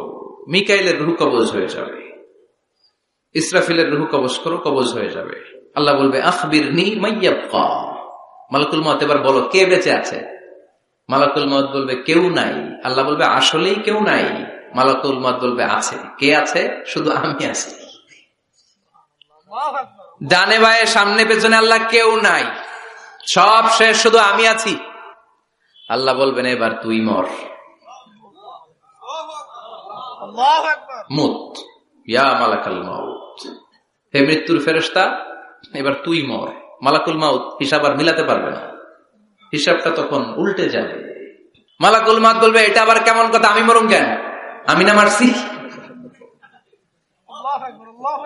মিকাইলের রূহ কবজ হয়ে যাবে। ইসরাফিলের রূহ কবজ করো, কবজ হয়ে যাবে। আল্লাহ বলবে আখবিরনি মাইয়াবকা, মালাকুল মউত এবার বলো কে বেঁচে আছে। মালাকুল মউত বলবে কেউ নাই। আল্লাহ বলবে আসলেই কেউ নাই। মালাকুল মউত বলবে আছে। কে আছে? শুধু আমি আছি। ডানে বায়ে সামনে পেছনে আল্লাহ কেউ নাই, সব শেষ, শুধু আমি আছি। আল্লাহ বলবেন এবার তুই মর, মুত ইয়া মালাকুল মউত, হে মৃত্যুর ফেরেশতা এবার তুই মর। মালাকুল মউত হিসাব আর মিলাতে পারবে না, হিসাবটা তখন উল্টে যাবে। মালাকুল মউত বলবে এটা আবার কেমন কথা, আমি মরুম কেন? আমি না মারছি,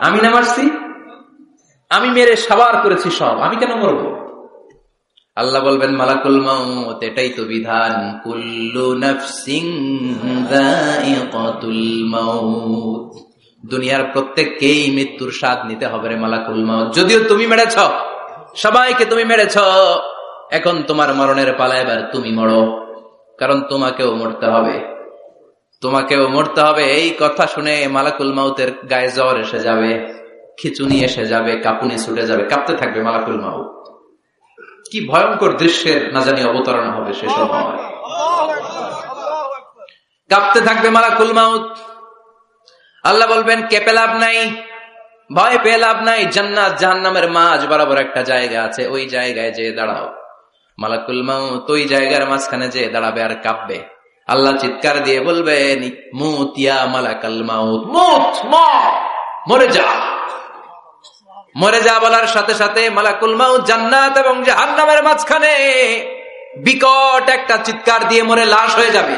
আমি না মারছি, আমি মেরে সাবার করেছি সব, আমি কেন মরবো? আল্লাহ বলবেন মালাকুল মউত এটাই তো বিধান, কুল্লু নাফসিন যায়িকাতুল মাউত, দুনিয়ার প্রত্যেককেই মৃত্যুর স্বাদ নিতে হবে রে মালাকুল মউত। যদিও তুমি মেরেছ, সবাইকে তুমি মেরেছ, এখন তোমার মরণের পালা, এবার তুমি মরো, কারণ তোমাকেও মরতে হবে, তোমাকেও মরতে হবে। এই কথা শুনে মালাকুল মউতের গায়ে জ্বর এসে যাবে, খিচুনি এসে যাবে, কাঁপুনি ছুটে যাবে, কাঁপতে থাকবে মালাকুল মউত। কি ভয়ঙ্কর দৃশ্যের না জানি অবতারণ হবে সে সময়, কাঁপতে থাকবে মালাকুল মউত। আল্লাহ বলবেন কেঁপে লাভ নাই, ভয় পেয়ে লাভ নাই, জান্নাত জাহান্নামের মাঝ বরাবর একটা জায়গা আছে, ওই জায়গায় যেয়ে দাঁড়াও। মালাকুল মউত ওই জায়গার মাঝখানে যেয়ে দাঁড়াবে আর কাঁপবে। আল্লাহ চিৎকার দিয়ে বলবেন মুত ইয়া মালাকুল মউত, মুত, মরে যা, মরে যা। বলার সাথে সাথে মালাকুল মউত জান্নাত এবং জাহান্নামের মাঝখানে বিকট একটা চিৎকার দিয়ে মরে লাশ হয়ে যাবে।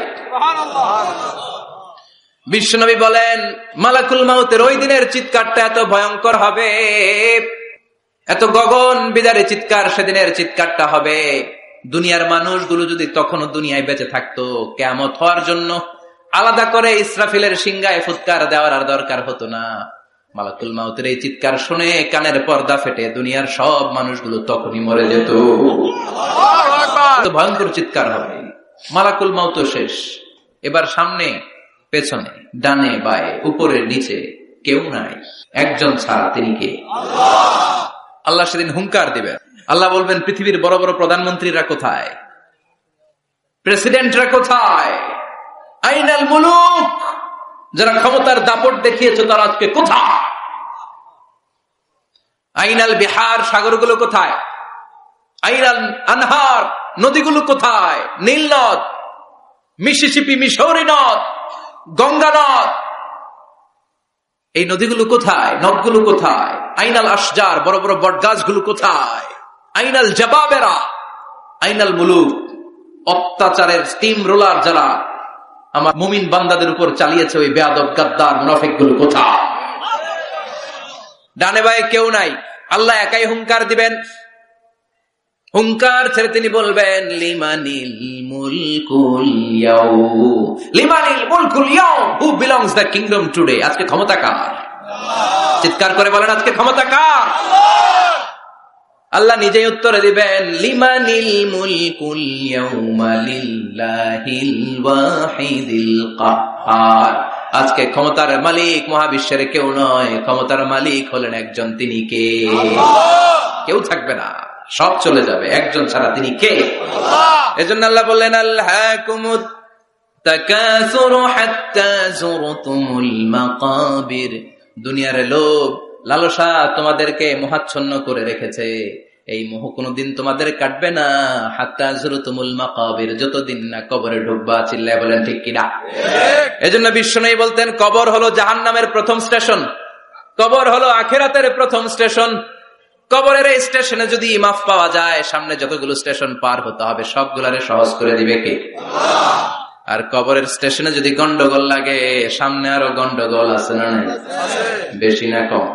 বিশ্বনবী বলেন মালাকুল মউতের ওই দিনের চিৎকারটা এত ভয়ঙ্কর হবে, এত গগন বিদারী চিৎকার সেদিনের চিৎকারটা হবে। দুনিয়ার মানুষগুলো যদি তখনও দুনিয়ায় বেঁচে থাকতো, কিয়ামত হওয়ার জন্য আলাদা করে ইসরাফিলের সিংহায় ফুৎকার দেওয়ার আর দরকার হতো না। মালাকুল মউতের এই চিৎকার শুনে কানের পর্দা ফেটে দুনিয়ার সব মানুষগুলো তখনই মরে যেত। ভয়ঙ্কর চিৎকার হবে। মালাকুল মউত শেষ, এবার সামনে পেছনে ডানে বায়ে উপরে নিচে কেউ নাই, একজন ছাড়া, তিনি কে? আল্লাহ সেদিন হুঙ্কার দিবেন। আল্লাহ বলবেন পৃথিবীর বড় বড় প্রধানমন্ত্রীরা কোথায়, প্রেসিডেন্টরা কোথায়, আইনাল মুলুক, যারা ক্ষমতার দাপট দেখিয়েছে তারা আজকে কোথায়? আইনাল বিহার, সাগরগুলো কোথায়? আইনাল আনহার, নদীগুলো কোথায়? নীল নদ, মিসিসিপি, মিসৌরি নদ, গঙ্গা নদ, এই নদীগুলো কোথায়? নদগুলো কোথায়? আইনাল আশজার, বড় বড় বট গাছগুলো কোথায়? আইনাল জাবাবেরা, আইনাল মুলুক, অত্যাচারের স্টিম রোলার যারা আমার মুমিন বান্দাদের উপর চালিয়েছে, ওই বেয়াদব গাদ্দার মুনাফিক গুলো কোথায়? ডানে বায়ে কেউ নাই। আল্লাহ একাই হুঙ্কার দিবেন। হুঙ্কার ছেড়ে তিনি বলবেন লিমানিল মুলকুল ইয়াউম, লিমানিল মুলকুল ইয়াউম, who belongs the kingdom today. আজকে ক্ষমতা কার? চিৎকার করে বলেন আজকে ক্ষমতা কার? আল্লাহ নিজেই উত্তরে দিবেন লিমানিল মুলকুল ইয়াউমা লিল্লাহিল ওয়াহিদিল কাহ্হার। আজকে ক্ষমতার মালিক মহাবিশ্বের কেউ নয়, ক্ষমতার মালিক হলেন একজন, তিনি কে? কেউ থাকবে না, সব চলে যাবে, একজন ছাড়া, তিনি কে? এজন্য আল্লাহ বললেন আলহাকুমুত তাকাসুরু হাত্তা যুরতুমুল মাকাবির, দুনিয়ার লোভ লালসা তোমাদেরকে মোহাচ্ছন্ন করে রেখেছে, এই মোহ কোনদিন তোমাদের কাটবে না। হাত্তা যুরতুমুল মাকাবির, যতদিন না কবরে ঢুকবা। চিল্লায় বলেন ঠিক কিনা? এজন্য বিশ্বনবী বলতেন কবর হলো জাহান্নামের প্রথম স্টেশন, কবর হলো আখিরাতের প্রথম স্টেশন। কবরের এই স্টেশনে যদি মাফ পাওয়া যায়, সামনে যতগুলো স্টেশন পার হতে হবে সবগুলারে সহজ করে দিবে কে? আর কবরের স্টেশনে যদি গন্ডগোল লাগে, সামনে আরো গন্ডগোল আছে না? বেশি না কম?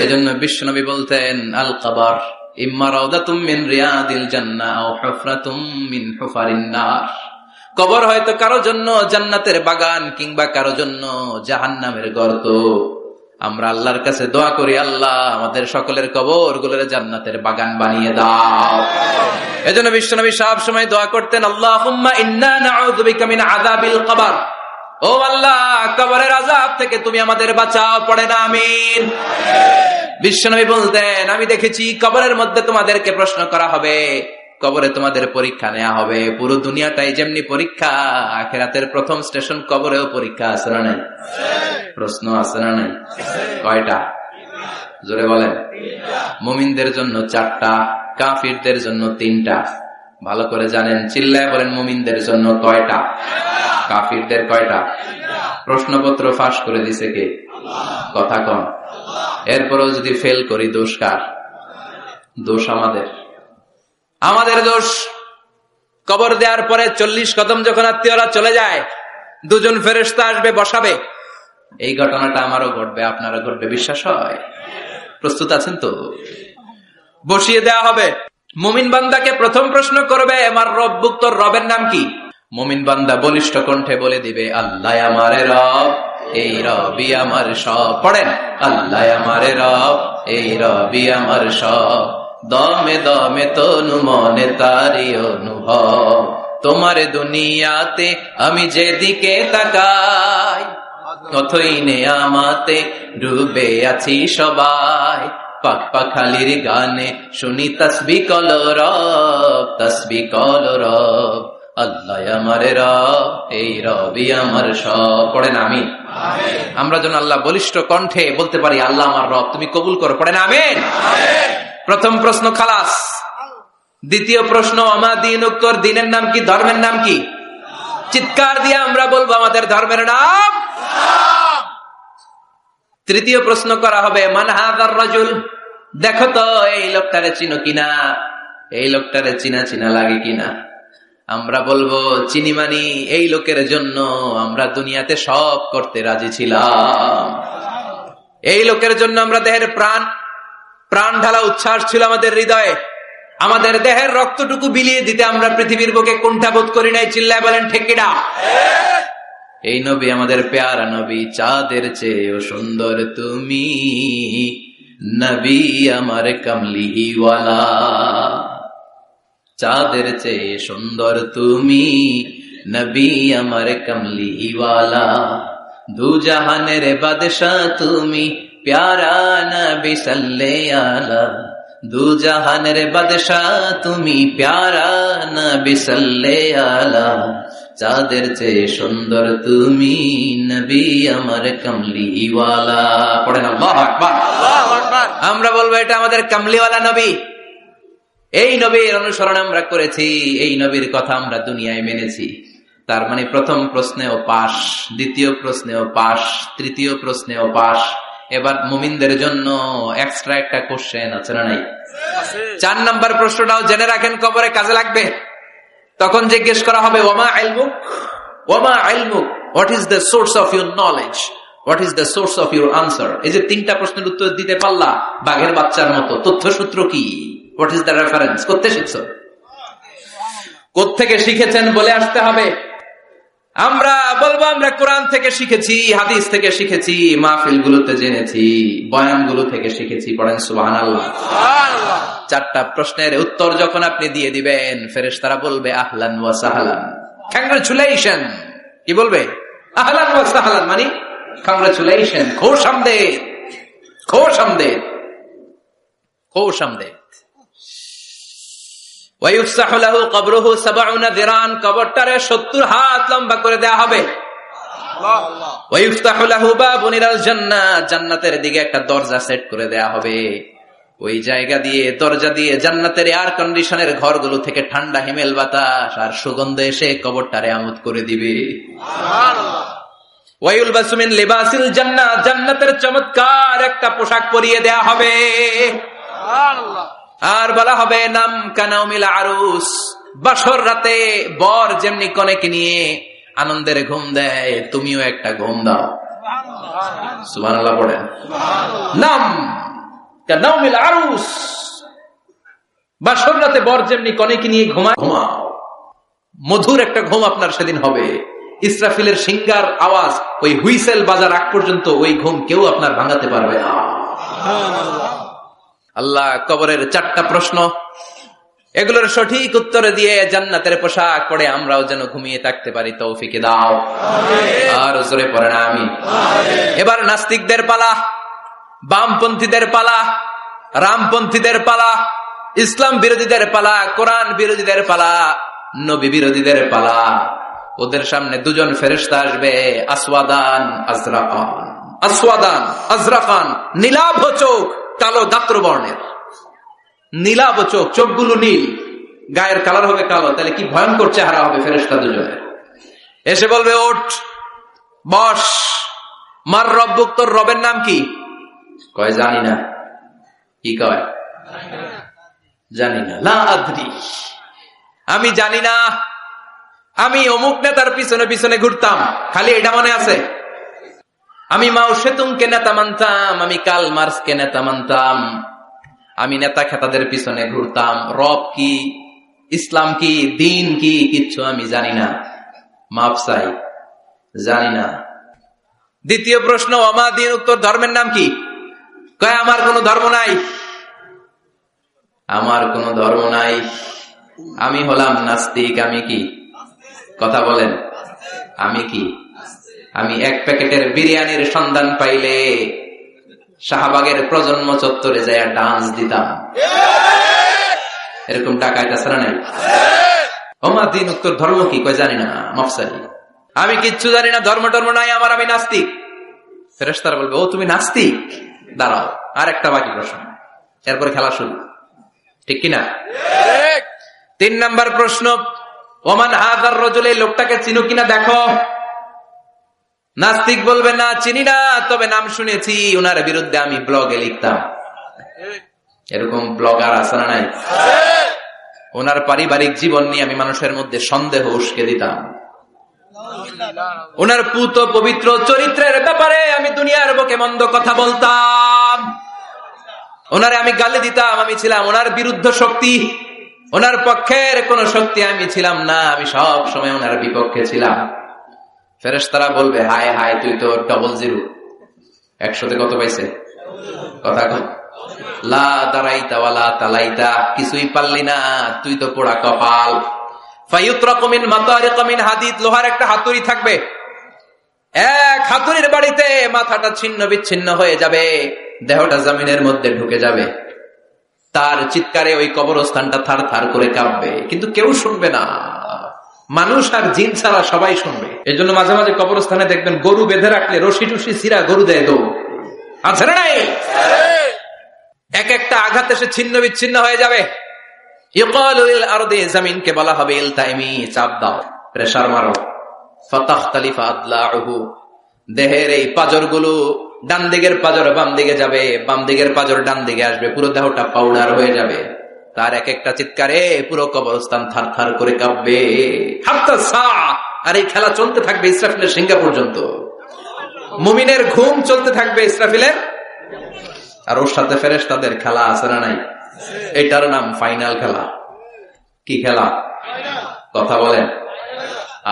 এজন্য বিশ্বনবী বলতেন আল কবর ইম্মা রাউদাতুম মিন রিয়াদিল জান্নাহ আও হুফরাতুম মিন হুফারিন নার। কবর হয়তো কারো জন্য জান্নাতের বাগান, কিংবা কারো জন্য জাহান্নামের গর্ত। আমরা আল্লাহর কাছে দোয়া করি, আল্লাহ আমাদের সকলের কবর গুলোর জান্নাতের বাগান বানিয়ে দাও। এজন্য বিশ্বনবী সব সময় দোয়া করতেন, আল্লাহুম্মা ইন্না নাউযু বিকা মিন আযাবিল কবর। ও আল্লাহ, কবরের আযাব থেকে তুমি আমাদের বাঁচাও, পড়েন আমিন। বিশ্বনবী বলতেন, আমি দেখেছি কবরের মধ্যে তোমাদেরকে প্রশ্ন করা হবে, কবরে তোমাদের পরীক্ষা নেওয়া হবে। পুরো দুনিয়াটাই যেমনি পরীক্ষা, আখিরাতের প্রথম স্টেশন কবরেও পরীক্ষা আছে না নাই? প্রশ্ন আছে না নাই? কয়টা? জোরে বলেন। মুমিনদের জন্য 4টা, কাফিরদের জন্য 3টা। ভালো করে জানেন, চিল্লায় বলেন, মুমিনদের জন্য কয়টা, কাফিরদের কয়টা? প্রশ্নপত্র ফাঁস করে দিছে কে? কথা কম। এরপরও যদি ফেল করি, দোষ কার? দোষ আমাদের, আমাদের দোষ। কবর দেওয়ার পরে 40 কদম যখন আত্মীয়রা চলে যায়, 2জন ফেরেশতা আসবে, বসাবে। এই ঘটনাটা আমারও ঘটবে, আপনারও ঘটবে, বিশ্বাস হয়? প্রস্তুত আছেন তো? বসিয়ে দেওয়া হবে। মুমিন বান্দাকে প্রথম প্রশ্ন করবে, আমার রব্বুক, তোর রবের নাম কি? মুমিন বান্দা বলিষ্ঠ কণ্ঠে বলে দিবে, আল্লাহ আমারে রব, এই রবি আমার সব। পড়েন, আল্লাহ আমারে রব, এই রবি আমার সব। দমে দমে তনু মনে তারি অনুভব, তোমার দুনিয়াতে আমি যেদিকে তাকাই, অথই নেয়ামাতে ডুবে আছি সবাই। পাক পাখালির গানে শুনি তাসবিহ কলরব, তাসবিহ কলরব। আল্লাহ আমার রব, এই রবি আমার সব। পড়েন আমিন। আমরা যেন আল্লাহ বলিষ্ঠ কণ্ঠে বলতে পারি, আল্লাহ আমার রব, তুমি কবুল করো। পড়েন আমিন। প্রথম প্রশ্ন খালাস। দ্বিতীয় প্রশ্ন, আমা দীনুক, তোর দিনের নাম কি, ধর্মের নাম কি? চিৎকার দিয়ে আমরা বলবো, আমাদের ধর্মের নাম। তৃতীয় প্রশ্ন করা হবে, মান হাযার রাজুল, দেখো তো এই লোকটারে চিনো কিনা, এই লোকটারে চিনা চিনা লাগে কিনা। আমরা বলবো, চিনি মানি, এই লোকের জন্য আমরা দুনিয়াতে সব করতে রাজি ছিলাম। এই লোকের জন্য আমরা দেহের প্রাণ ঢালা উচ্ছ্বাস ছিল আমাদের হৃদয়ে। আমাদের দেহের রক্তটুকু বিলিয়ে দিতে আমরা পৃথিবীর বুকে কুণ্ঠাবোধ করি নাই। চিল্লায় বলেন ঠিক কিনা? এই নবী আমাদের পেয়ারা নবী, চাঁদের চেয়েও সুন্দর তুমি, নবী আমার কামলিওয়ালা। চাঁদের চেয়ে সুন্দর তুমি, নবী আমার কামলিওয়ালা। দু জাহানের বাদশা তুমি, প্যারা নবী সাল্লাল্লাহু আলা। দু জাহানের বাদশা তুমি, প্যারা নবী সাল্লাল্লাহু আলা। চাঁদের চেয়ে সুন্দর তুমি, নবী আমার কামলিওয়ালা। পড়েন আল্লাহু আকবার। আমরা বলবো, এটা আমাদের কামলিওয়ালা নবী। এই নবীর অনুসরণ আমরা করেছি, এই নবীর কথা আমরা দুনিয়ায় মেনেছি। তার মানে প্রথম প্রশ্নেও পাস, দ্বিতীয় প্রশ্নেও পাস, তৃতীয় প্রশ্নেও পাস। এবার মুমিনদের জন্য এক্সট্রা একটা কোশ্চেন আছে না নাই? 4 নাম্বার প্রশ্নটাও জেনে রাখেন, কবরে কাজে লাগবে। তখন জিজ্ঞেস করা হবে, ওমা ইলমুক, ওমা ইলমুক, what is the source of your knowledge, what is the source of your answer. এই যে 3টা প্রশ্নের উত্তর দিতে পারলা বাঘের বাচ্চার মতো, তথ্যসূত্র কি? What is the reference? করতে শিখছো, কোত্থেকে শিখেছেন বলে আসতে হবে। আমরা বলবো, আমরা কোরআন থেকে শিখেছি, হাদিস থেকে শিখেছি, মাহফিল গুলোতে জেনেছি, বয়ান গুলো থেকে শিখেছি। পড়েন সুবহানাল্লাহ। 4টা প্রশ্নের উত্তর যখন আপনি দিয়ে দিবেন, ফেরেশতারা বলবে আহলান ওয়া সাহলান, কংগ্রাচুলেশন। কি বলবে? আহলান ওয়া সাহলান, মানে কংগ্রাচুলেশন, খুশ আমদেদ, খুশ আমদেদ, খুশ আমদেদ। ওয়ায়ুফসাহু লাহু কবরুহু 70 যিরান, কবরটারে 70 হাত লম্বা করে দেয়া হবে। ওয়ায়ুফতাহু লাহু বাবুন ইলাল জান্নাহ, জান্নাতের দিকে একটা দরজা সেট করে দেয়া হবে। ওই জায়গা দিয়ে, দরজা দিয়ে জান্নাতের এয়ার কন্ডিশনের ঘরগুলো থেকে ঠান্ডা হিমেল বাতাস আর সুগন্ধ এসে কবরটারে আমোদ করে দিবে। সুবহানাল্লাহ। ওয়ায়ুলবাসু মিন লিবাসিল জান্নাহ, জান্নাতের চমৎকার একটা পোশাক পরিয়ে দেয়া হবে। সুবহানাল্লাহ। আর বলা হবে, নাম কানাউমিল আরুস, বাসর রাতে বর যেমনি কনেকে নিয়ে আনন্দের ঘুম দেয়, তুমিও একটা ঘুম দাও। সুবহানাল্লাহ পড়েন। নাম কানাউমিল আরুস, বাসর রাতে বর যেমনি কনেকে নিয়ে ঘুমাও। মধুর একটা ঘুম আপনার সেদিন হবে। ইসরাফিলের সিঙ্গার আওয়াজ ওই হুইসেল বাজার আগ পর্যন্ত ওই ঘুম কেউ আপনার ভাঙাতে পারবে না। আল্লাহ কবরের 4টা প্রশ্ন, এগুলোর সঠিক উত্তরে দিয়ে জান্নাতের পোশাক পরে আমরাও যেন ঘুমিয়ে থাকতে পারি তৌফিক দাও। আর জোরে পড়ে না আমি। এবার নাস্তিকদের পালা, বামপন্থীদের পালা, রামপন্থীদের পালা, ইসলাম বিরোধীদের পালা, কোরআন বিরোধীদের পালা, নবী বিরোধীদের পালা। ওদের সামনে দুজন ফেরেশতা আসবে, আসওয়াদান আজরাকান। আসওয়াদান আজরাকান, নীলাভ চোখ, কালো দাত্র বর্ণের। নীলাভ চোখ, চোখগুলো নীল, গায়ের কালার হবে কালো। তাহলে কি ভয়ঙ্কর চেহারা হবে ফেরেশতা দুজনের। এসে বলবে, ওঠ, বস। মার রব্বুক, তোর রবের নাম কি? কয় জানি না। কি কয়? জানি না। লা আদরি, আমি জানি না। আমি অমুক নেতার পিছনে পিছনে ঘুরতাম, খালি এটা মনে আছে। আমি মাও সেতুংকে নেতা মানতাম, আমি কাল মার্কসকে নেতা মানতাম, আমি নেতা খেতাদের পিছনে ঘুরতাম। রব কি, ইসলাম কি, দিন কি, কিচ্ছু আমি জানি না। মাফ চাই, জানি না। দ্বিতীয় প্রশ্ন, আমা দিন, উত্তর ধর্মের নাম কি? কয় আমার কোনো ধর্ম নাই, আমার কোনো ধর্ম নাই। আমি হলাম নাস্তিক। আমি কি? কথা বলেন, আমি কি? আমি এক প্যাকেটের বিরিয়ানির সন্ধান পাইলে শাহবাগের প্রজন্ম চত্বরে যায় ডান্স দিতাম। এরকম ডাকাইতে ছাড়া নাই। ওমা দিন, উত্তর ধর্ম কি? কয় জানি না, মফসাই, আমি কিচ্ছু জানি না, ধর্ম টর্ম নাই আমার, আমি নাস্তিক। ফেরেশতারা বলবে, ও তুমি নাস্তিক? দাঁড়াও, আর একটা বাকি প্রশ্ন, এরপরে খেলা শুরু। ঠিক কিনা? 3 নাম্বার প্রশ্ন, ওমান হাযার রাজুল, এই লোকটাকে চিনো কিনা দেখো। নাস্তিক বলবে, না চিনি না, তবে নাম শুনেছি, ওনার বিরুদ্ধে আমি ব্লগে লিখতাম। এরকম ব্লগার আছে না নাই? ওনার পারিবারিক জীবন নিয়ে আমি মানুষের মধ্যে সন্দেহ উস্কে দিতাম। ওনার পুত পবিত্র চরিত্রের ব্যাপারে আমি দুনিয়ার বুকে মন্দ কথা বলতাম। ওনারে আমি গালি দিতাম। আমি ছিলাম ওনার বিরুদ্ধ শক্তি, ওনার পক্ষের কোন শক্তি আমি ছিলাম না, আমি সব সময় ওনার বিপক্ষে ছিলাম। ফেরেশতারা বলবে, হায় হায়, তুই তো 00। 100-তে কত পাইছে? কথা কর। লা দারাইতা ওয়ালা তালাইতা, কিছুই পারলি না, তুই তো পোড়া কপাল। ফায়ুতরাকু মিন মাতারিক মিন হাদিদ, লোহার একটা হাতুড়ি থাকবে, এক হাতুড়ির বাড়িতে মাথাটা ছিন্ন বিচ্ছিন্ন হয়ে যাবে, দেহটা জমিনের মধ্যে ঢুকে যাবে। তার চিৎকারে ওই কবরস্থানটা থার থার করে কাঁপবে, কিন্তু কেউ শুনবে না। মানুষ আর জিন ছাড়া সবাই শুনবে। এই জন্য মাঝে মাঝে কবরস্থানে দেখবেন গরু বেঁধে রাখলে রশি টুসি ছিঁড়া গরু দেয় দৌড়, আছে না নাই? এক একটা আঘাত এসে ছিন্ন বিচ্ছিন্ন হয়ে যাবে। ইউকালু লিল আরদি, জমিনকে বলা হবে, ইলতাইমি, চাপ দাও, প্রেসার মারো। ফাতাখতালিফা আদলাউহু, দেহের এই পাজরগুলো, ডান দিকের পাজর বাম দিকে যাবে, বাম দিকের পাজর ডান দিকে আসবে, পুরো দেহটা পাউডার হয়ে যাবে। তার এক একটা চিৎকারে পুরো কবরস্থান থার থার করে কাঁপবে। হাত্তা সাআ, আর এই খেলা চলতে থাকবে ইসরাফিলের সিংহা পর্যন্ত। মুমিনের ঘুম চলতে থাকবে ইসরাফিলের, আর ওর সাথে ফেরেশতাদের খেলা আছে না নাই? এটার নাম ফাইনাল খেলা। কি খেলা? কথা বলেন,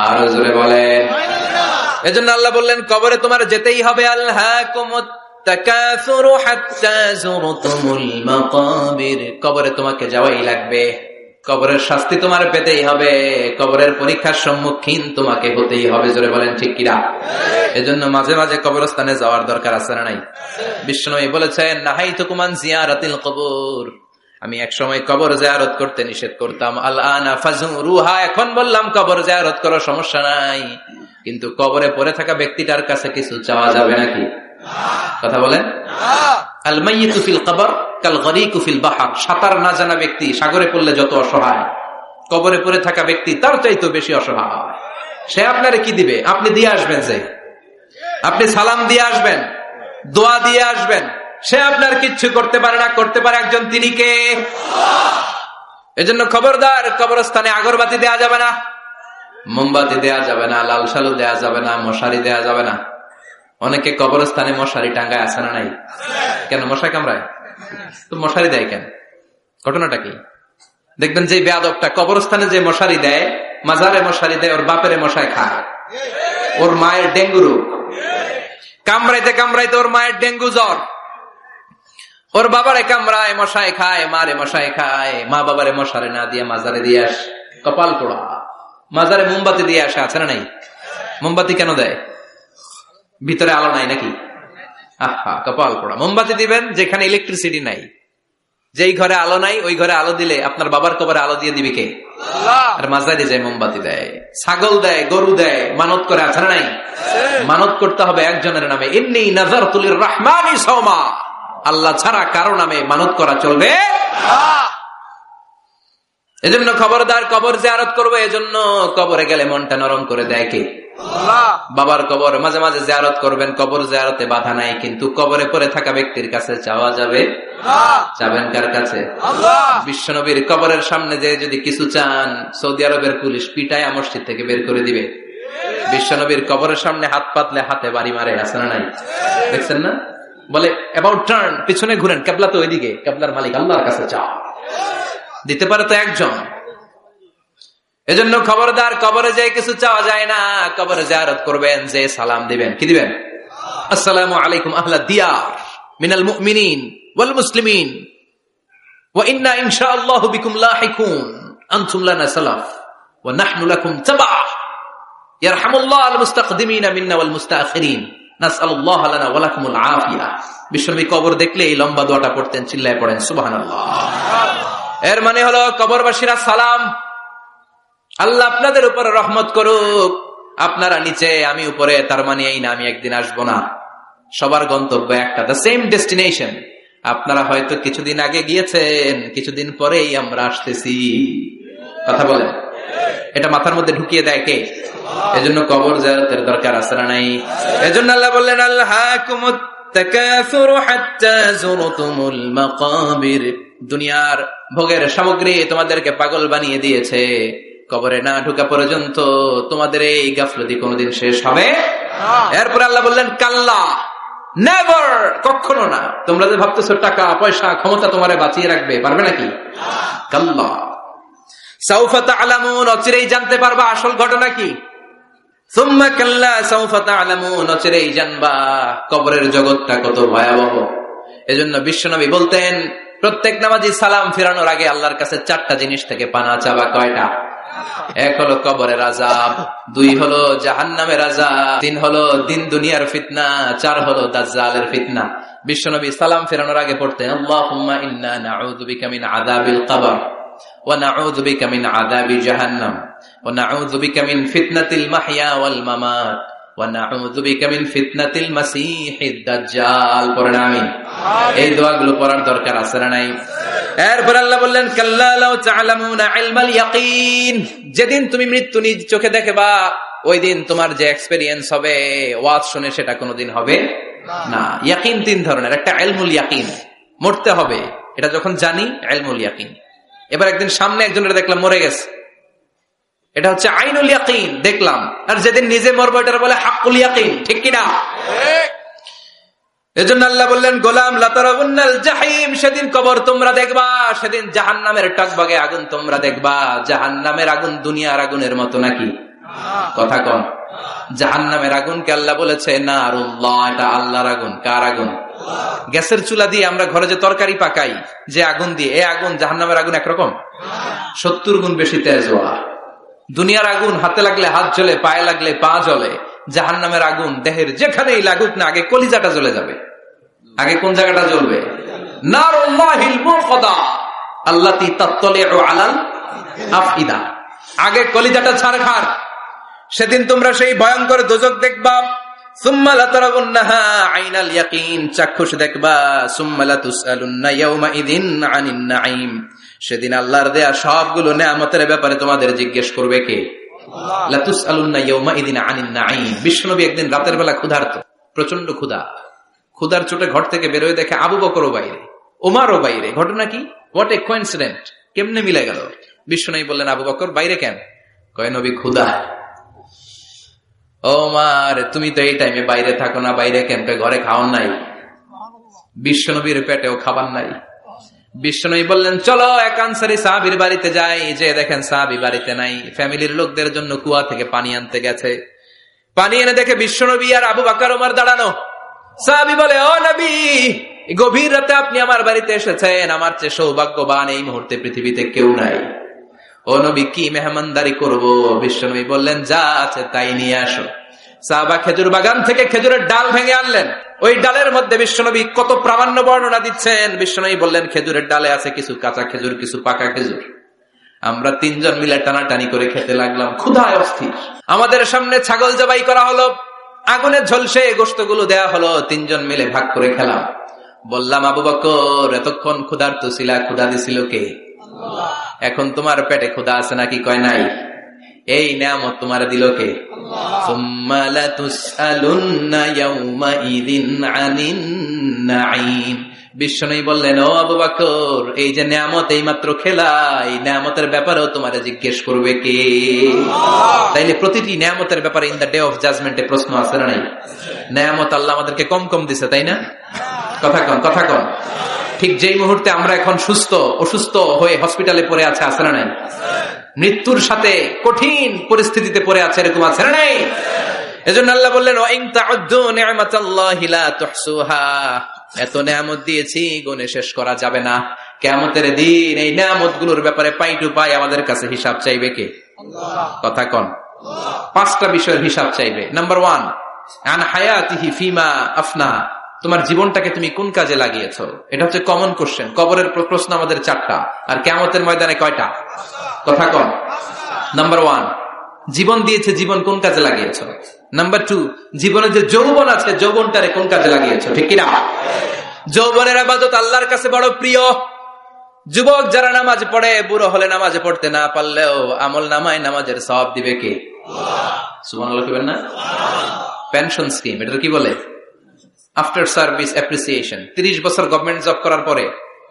আর জোরে বলেন। এজন্য আল্লাহ বললেন, কবরে তোমার যেতেই হবে। আলহাকুমুত তাকাসুরু হাত্তা যুরতুমুল মাকাবির, কবরে তোমাকে যাওয়াই লাগবে। কবরের শাস্তি তোমার পেতেই হবে, কবরের পরীক্ষার সম্মুখীন তোমাকে হতেই হবে। জোরে বলেন ঠিক কিনা? এজন্য মাঝে মাঝে কবরস্থানে যাওয়ার দরকার আছে না নাই? বিশ্বনবী বলেছেন, নাহাইতুকুম আন জিয়ারাতিল কবর, আমি এক সময় কবর জিয়ারত করতে নিষেধ করতাম। আল-আনা ফাজুরুহা, এখন বললাম কবর জিয়ারত করো, সমস্যা নাই, কিন্তু কবরে পড়ে থাকা ব্যক্তিটার কাছে কিছু চাওয়া যাবে নাকি? কথা বলেন। আল মাইয়িতু ফিল কবর কাল গরিকু ফিল বাহর, সাঁতার না জানা ব্যক্তি সাগরে পড়লে যত অসহায়, কবরে পড়ে থাকা ব্যক্তি তার চাইতে বেশি অসহায়। সে আপনারে কি দিবে? আপনি দিয়ে আসবেন, যে আপনি সালাম দিয়ে আসবেন, দোয়া দিয়ে আসবেন, সে আপনার কিচ্ছু করতে পারে না। করতে পারে একজন, তিনি কে? এজন্য খবরদার, কবরস্থানে আগরবাতি দেয়া যাবে না, মোমবাতি দেয়া যাবে না, লাল সালু দেয়া যাবে না, মশারি দেয়া যাবে না। অনেকে কবরস্থানে মশারি টাঙ্গায়, আছে না নাই? কেন? মশা কামড়ায় তো মশারি দেয় কেন? ঘটনাটা কি? দেখবেন যে বেয়াদবটা কবরস্থানে যে মশারি দেয়, মাজারে মশারি দেয়, ওর বাপেরে মশায় খায়, ওর মায়ের ডেঙ্গু রোগ, কামড়াইতে কামড়াইতে ওর মায়ের ডেঙ্গু জ্বর, ওর বাবারে কামড়ায় মশায় খায়, মারে মশায় খায়, মা বাবারে মশারে না দিয়ে মাজারে দিয়ে আস, কপাল পোড়া। মাজারে মোমবাতি দিয়ে আসে, আছে না নাই? মোমবাতি কেন দেয়? ভিতরে আলো নাই নাকি? আহা, কপাল পোড়া। মোমবাতি দিবেন যেখানে ইলেকট্রিসিটি নাই, যেই ঘরে আলো নাই ওই ঘরে আলো দিলে আপনার বাবার কবরে আলো দিয়ে দিবে কে? আর মাজারে যায় মোমবাতি দেয়, ছাগল দেয়, গরু দেয়, মানত করে, আছে না নাই? মানত করতে হবে একজনের নামে, ইন্নী নাযারতু লিররহমানি সাওমা, আল্লাহ ছাড়া কারো নামে মানত করা চলবে না। এজন্য খবরদার, কবর জিয়ারত করবে, এজন্য কবরে গেলে মনটা নরম করে দেয় কে? বাবার কবর মাঝে মাঝে জিয়ারত করবেন, কবর জিয়ারতে বাধা নাই, কিন্তু কবরে পড়ে থাকা ব্যক্তির কাছে চাওয়া যাবে? যাবেন কার কাছে? বিশ্বনবীর কবরের সামনে যে যদি কিছু চান, সৌদি আরবের পুলিশ পিটায় মসজিদ থেকে বের করে দিবে। বিশ্বনবীর কবরের সামনে হাত পাতলে হাতে বাড়ি মারে, আছে না নাই? দেখছেন না? বলে অ্যাবাউট টার্ন, পিছনে ঘুরেন, কেবলা তো ওইদিকে, কেবলার মালিক আল্লাহর কাছে চাও, দিতে পারে তো একজন। এজন্য খবরদার, কবরে যাই কিছু চাওয়া যায় না। কবরে জিয়ারত করবেন, যে সালাম দিবেন, কি দিবেন? আসসালামু আলাইকুম আহলা দিয়ার মিনাল মুমিনিন ওয়াল মুসলিমিন ওয়া ইন্না ইনশাআল্লাহু বিকুম লাহিকুন আনতুম লানা সালাফ ওয়া নাহনু লাকুম তাবা ইয়ারহামুল্লাহ আল মুস্তাকদিমিনা মিন্না ওয়াল মুস্তাখিরিন নাসআলুল্লাহ লানা ওয়া লাকুমুল আফিয়া। বিশ্বনবী কবর দেখলে এই লম্বা দোয়াটা পড়তেন, চিল্লায় পড়েন সুবহানাল্লাহ। এর মানে হলো কবরবাসীরা সালাম, আল্লাহ আপনাদের উপরে রহমত করুক, আপনারা নিচে আমি উপরে, তার মানে এই না আমি একদিন আসবো না। সবার গন্তব্য একটা, দ্য সেম ডেস্টিনেশন। আপনারা হয়তো কিছুদিন আগে গিয়েছেন, কিছুদিন পরেই আমরা আসতেছি। কথা বলেন, এটা মাথার মধ্যে ঢুকিয়ে দেয় কে? এজন্য কবর জিয়ারতের দরকার আছে না নাই? এজন্য আল্লাহ বললেন আল্লাহাকুমুত তাকাসুরু হাত্তা যুরতুমুল মাকাবির, দুনিয়ার ভোগের সামগ্রী তোমাদেরকে পাগল বানিয়ে দিয়েছে, কবরে না ঢোকা পর্যন্ত তোমাদের এই গাফলতি কোনদিন শেষ হবে? এরপর আল্লাহ বললেন কাল্লা, নেভার, কখনো না। তোমরা যে ভাবতেছো টাকা পয়সা ক্ষমতা তোমারে বাঁচিয়ে রাখবে, পারবে নাকি? কাল্লা সাউফা তা'লামুন, অচিরেই জানতে পারবা আসল ঘটনা কি। সুম্মা কাল্লা সাউফা তা'লামুন, অচিরেই জানবা কবরের জগৎটা কত ভয়াবহ। এজন্য বিশ্বনবী বলতেন প্রত্যেক নামাজি সালাম ফিরানোর আগে আল্লাহর কাছে 4টা জিনিস থেকে পানা চাবা। কয়টা? 1 হলো কবরের আযাব, 2 হলো জাহান্নামের আযাব, 3 হলো দিন দুনিয়ার ফিতনা, 4 হলো দাজ্জালের ফিতনা। বিশ্বনবী সালাম ফিরানোর আগে পড়তেন আল্লাহুম্মা ইন্না নাউযু বিকা মিন আযাবিল কবর ওয়া নাউযু বিকা মিন আযাবি জাহান্নাম ওয়া নাউযু বিকা মিন ফিতনাতিল মাহইয়া ওয়াল মামাত ওয়া নাউযু বিকা মিন ফিতনাতিল মাসীহিদ দাজ্জাল। পড়েন আমিন। এই দোয়াগুলো পড়ার দরকার আছে না নাই? এরপর আল্লাহ বললেন কাল্লা লাউ তা'লামুনা ইলমাল ইয়াকিন, যেদিন তুমি মৃত্যু নিজ চোখে দেখবা ওই দিন তোমার যে এক্সপেরিয়েন্স হবে, ওয়াজ শুনে সেটা কোনোদিন হবে না। ইয়াকিন 3 ধরনের, একটা ইলমুল ইয়াকিন, মরতে হবে, এটা যখন জানি ইলমুল ইয়াকিন। এবার একদিন সামনে একজনের দেখলাম মরে গেছে, এটা হচ্ছে আইনুল ইয়াকিন, দেখলাম। আর যেদিন নিজে মরবো এটা বলে হাক্কুল ইয়াকিন, ঠিক কিনা? এজন্য আল্লাহ বললেন গোলাম লাতারাবুন্নাল জাহিম, সেদিন কবর তোমরা দেখবা, সেদিন জাহান্নামের টকবগে আগুন তোমরা দেখবা। জাহান্নামের আগুন দুনিয়ার আগুনের মতো নাকি? কথা কন। জাহান্নামের আগুনকে আল্লাহ বলেছে নারুল্লাহ, এটা আল্লাহর আগুন। কার আগুন? গ্যাসের চুলা দিয়ে আমরা ঘরে যে তরকারি পাকাই, যে আগুন দিয়ে, এই আগুন জাহান্নামের আগুন একরকম, 70 গুণ বেশি তেজ। দুনিয়ার আগুন হাতে লাগলে হাত জ্বলে, পায়ে লাগলে পা জ্বলে। জাহান্নামের আগুন দেহের যেখানেই লাগুক না, আগে কলিজাটা জ্বলে যাবে। আগে কোন জায়গাটা জ্বলবে? নারুল্লাহিল মুকদা আল্লাতী তাত্তালিউ আলাল আফইদা, আগে কলিজাটা ছারখার। সেদিন তোমরা সেই ভয়ঙ্কর দোজখ দেখবা। সুম্মা লাতারাবুন্নাহা আইনাল ইয়াকিন, চাক্ষুষ দেখবা। সুম্মা লাতুসআলুন্না ইয়াওমা ইযিন আনিন নাঈম, সেদিন আল্লাহর দেয়া সবগুলো নেয়ামতের ব্যাপারে তোমাদের জিজ্ঞেস করবে কে? লাতুসআলুন্না ইয়াওমা ইযিন আনিন নাঈম। বিশ্বনবী একদিন রাতের বেলা ক্ষুধার্ত, প্রচন্ড ক্ষুধা, ক্ষুধার চোটে ঘর থেকে বের হয়ে দেখে আবু বকরও বাইরে, ওমরও বাইরে। ঘটনা কি? হোয়াট এ কোইন্সিডেন্ট, কেমনে মিলে গেল? বিশ্বনবী বললেন আবু বকর বাইরে কেন? কয় নবী ক্ষুধা। ওমর তুমি তো এই টাইমে বাইরে থাকো না, বাইরে কেন? ঘরে খাওয়ার নাই। বিশ্বনবীর পেটেও খাবার নাই। বিশ্বনবী বললেন, চলো এক আনসারী সাহাবীর বাড়িতে যাই। যে দেখেন সাহাবী বাড়িতে নাই, ফ্যামিলির লোকদের জন্য কুয়া থেকে পানি আনতে গেছে। পানি এনে দেখে বিশ্বনবী আর আবু বকর ওমর দাঁড়ানো। সাহাবী বলে, ও নবী, গভীর রাতে আপনি আমার বাড়িতে এসেছেন, আমার চেয়ে সৌভাগ্যবান এই মুহূর্তে পৃথিবীতে কেউ নাই। ও নবী, কি মেহমানদারি করব? বিশ্বনবী বললেন, যা আছে তাই নিয়ে আসো। সাহাবা খেজুর বাগান থেকে খেজুরের ডাল ভেঙে আনলেন। ওই ডালের মধ্যে বিশ্বনবী কত প্রামাণ্য বর্ণনা দিচ্ছেন। বিশ্বনবী বললেন, খেজুরের ডালে আছে কিছু কাঁচা খেজুর, কিছু পাকা খেজুর। আমরা তিনজন মিলে টানাটানি করে খেতে লাগলাম, ক্ষুধায় অস্থির। আমাদের সামনে ছাগল জবাই করা হলো, আগুনে ঝলসে গোশতগুলো দেয়া হলো, তিনজন মিলে ভাগ করে খেলাম। বললাম, আবু বকর, এতক্ষণ ক্ষুধার্ত ছিলা, ক্ষুধা দিছিল কে? এখন তোমার পেটে ক্ষুধা আছে নাকি? কয় নাই। এই নিয়ামত তোমার দিল কে? সুম্মা লাতুসআলুন্না ইয়াউমাইযিন আনিন নাঈম। বিশ্বনবী বললেন, ও আবু বকর, এই যে নিয়ামত এই মাত্র খেলা, এই নিয়ামতের ব্যাপারেও তোমারে জিজ্ঞেস করবে কে? তাইলে প্রতিটি নিয়ামতের ব্যাপারে ইন দ্য ডে অফ জাজমেন্টে প্রশ্ন আছে না নাই? নিয়ামত আল্লাহ আমাদেরকে কম কম দিছে, তাই না? কথা কন, কথা কন। ঠিক যেই মুহূর্তে আমরা এখন সুস্থ, অসুস্থ হয়ে হসপিটালে পড়ে আছে না নাই? মৃত্যুর সাথে কঠিন পরিস্থিতিতে পড়ে আছে, এরকম আছে না নাই? এজন্য আল্লাহ বললেন, ওয়াইন তাউদ্দু নি'মাতাল্লাহি লা তুহসুহা। এত নিয়ামত দিয়েছি, গুণে শেষ করা যাবে না। কিয়ামতের দিন এই নিয়ামতগুলোর ব্যাপারে পাই টু পাই আমাদের কাছে হিসাব চাইবে কে? আল্লাহ। কথা কন। 5টা বিষয়ের হিসাব চাইবে। নাম্বার 1, আন হায়াতিহি ফিমা আফনা। তোমার জীবনটাকে তুমি কোন কাজে লাগিয়েছো? এটা হচ্ছে কমন কোশ্চেন। কবরের প্রশ্ন আমাদের 4টা, আর কিয়ামতের ময়দানে কয়টা? কথা কন। নাম্বার 1, জীবন দিয়েছে, জীবন কোন কাজে লাগিয়েছো? নাম্বার 2, জীবনে যে যৌবন আছে, যৌবনটারে কোন কাজে লাগিয়েছো? ঠিক কিনা? যৌবনের ইবাদত আল্লাহর কাছে বড় প্রিয়। যুবক যারা নামাজ পড়ে, বুড়ো হলে নামাজ পড়তে না পারলেও আমল নামায় নামাজের সওয়াব দিবে কে? সুবহানাল্লাহ কইবেন না? পেনশন স্কিম, এটা কি বলে? After service appreciation. 30 বছর গভর্নমেন্ট জব করার পরে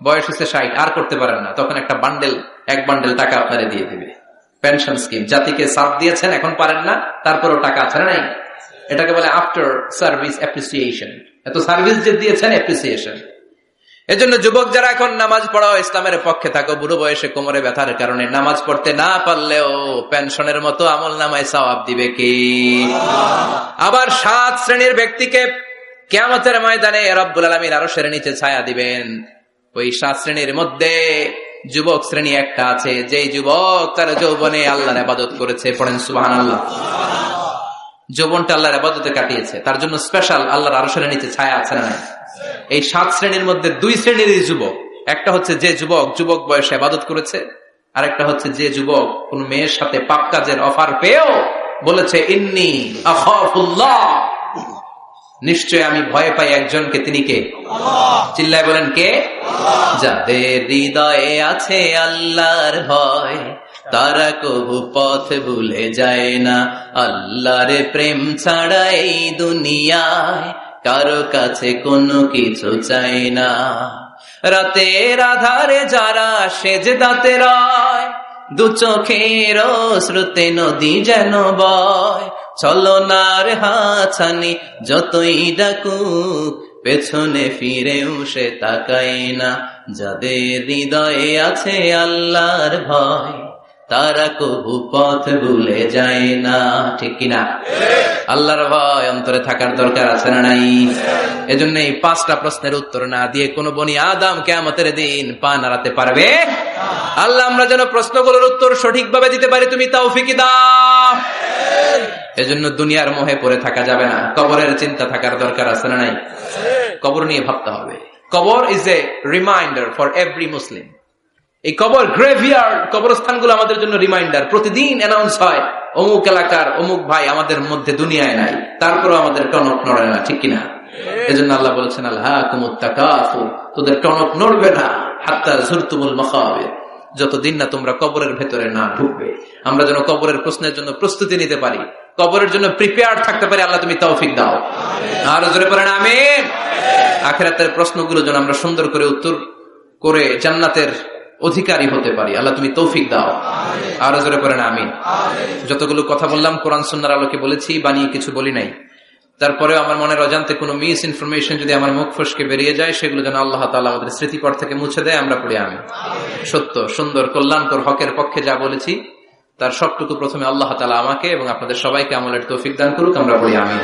বয়স হচ্ছে 60, আর করতে পারেন না, তখন একটা এক বান্ডেল টাকা আপনারে দিয়ে দিবে। পেনশন স্কিম, জাতিকে সার্ভ দিয়েছেন, এখন পারেন না, তারপরেও টাকা আছে না নাই? এটাকে বলে আফটার সার্ভিস অ্যাপ্রিসিয়েশন। এত সার্ভিস যে দিয়েছেন, অ্যাপ্রিসিয়েশন। এজন্য যুবক যারা এখন নামাজ পড়াও, ইসলামের পক্ষে থাকো, বুড়ো বয়সে কোমরে ব্যথার কারণে নামাজ পড়তে না পারলেও পেনশনের মতো আমল নামায় সওয়াব দিবে কে? আবার 7 শ্রেণীর ব্যক্তিকে কিয়ামতের ময়দানে রব্বুল আলামিন আরশের নিচে ছায়া দিবেন। ওই 7 শ্রেণীর মধ্যে যুবক শ্রেণী একটা আছে, যে যুবক তার যৌবনে আল্লাহর ইবাদত করেছে। পড়েন সুবহানাল্লাহ। যৌবনটা আল্লাহর ইবাদতে কাটিয়েছে, তার জন্য স্পেশাল আল্লাহর আরশের নিচে ছায়া আছে না? এই 7 শ্রেণীর মধ্যে 2 শ্রেণীরই যুবক। একটা হচ্ছে যে যুবক বয়সে ইবাদত করেছে, আর একটা হচ্ছে যে যুবক কোন মেয়ের সাথে পাপ কাজের অফার পেয়েও বলেছে, ইন্নী আখাফুল্লাহ, নিশ্চয় আমি ভয় পাই একজনকে, তিনি কে? চিল্লায় বলেন, কে? যাদের হৃদয়ে আছে আল্লাহর ভয়, তারা কবু পথ ভুলে যায় না। আল্লাহর প্রেম ছাড়া এই দুনিয়ায় কারো কাছে কোনো কিছু চাই না। রাতের আধারে যারা সেজদাতে রয়, 2 চোখের শ্রুতে নদী যেন বয়। ছলনার হাছানি যতই ডাকুক, পেছনে ফিরেও সে তাকায় না। যাদের হৃদয়ে আছে আল্লাহর ভয়, তারা কবু পথ ভুলে যায় না। ঠিক কিনা? আল্লাহর ভয় অন্তরে থাকার দরকার আছে না নাই? এজন্য এই 5টা প্রশ্নের উত্তর না দিয়ে কোন বনি আদম কিয়ামতের দিন পা নাড়াতে পারবে? আল্লাহ আমরা যেন প্রশ্নগুলোর উত্তর সঠিকভাবে দিতে পারি, তুমি তৌফিক দাও। এজন্য দুনিয়ার মোহে পড়ে থাকা যাবে না, কবরের চিন্তা থাকার দরকার আছে না নাই? কবর নিয়ে ভাবতে হবে। কবর is a reminder for every মুসলিম। এই কবর, গ্রেভিয়ার্ড, কবরস্থানগুলো আমাদের জন্য রিমাইন্ডার। প্রতিদিন অ্যানাউন্স হয়, অমুক এলাকার অমুক ভাই আমাদের মধ্যে দুনিয়ায় নাই, তারপরও আমাদের টনক নড়ে না। ঠিক কিনা? এজন্য আল্লাহ বলেছেন, আলহাকুমুত তাকাসুর, তোদের টনক নড়বে না হাত্তা যুরতুমুল মাকাবির, যতদিন না তোমরা কবরের ভেতরে না ঢুকবে। আমরা যেন কবরের প্রশ্নের জন্য প্রস্তুতি নিতে পারি, কবরের জন্য প্রিপেয়ার থাকতে পারি। আল্লাহ তুমি তৌফিক দাও। আর জোরে পড়েন আমিন। আখিরাতের প্রশ্নগুলো যেন আমরা সুন্দর করে উত্তর করে জান্নাতের অধিকারী হতে পারি। আল্লাহ তুমি তৌফিক দাও। আর জোরে পড়েন আমিন। যতগুলো কথা বললাম কোরআন সুন্নাহর আলোকে বলেছি, বানিয়ে কিছু বলি নাই। তারপরেও আমার মনের অজান্তে কোনো মিস ইনফরমেশন যদি আমার মুখ ফসকে বেরিয়ে যায়, সেগুলো যেন আল্লাহ তাআলা আমাদের স্মৃতিপট থেকে মুছে দেয়। আমরা পড়ি আমিন। সত্য, সুন্দর, কল্যাণকর, হকের পক্ষে যা বলেছি তার সবটুকু প্রথমে আল্লাহ তাআলা আমাকে এবং আপনাদের সবাইকে আমলের তৌফিক দান করুক। আমরা পড়ি আমিন।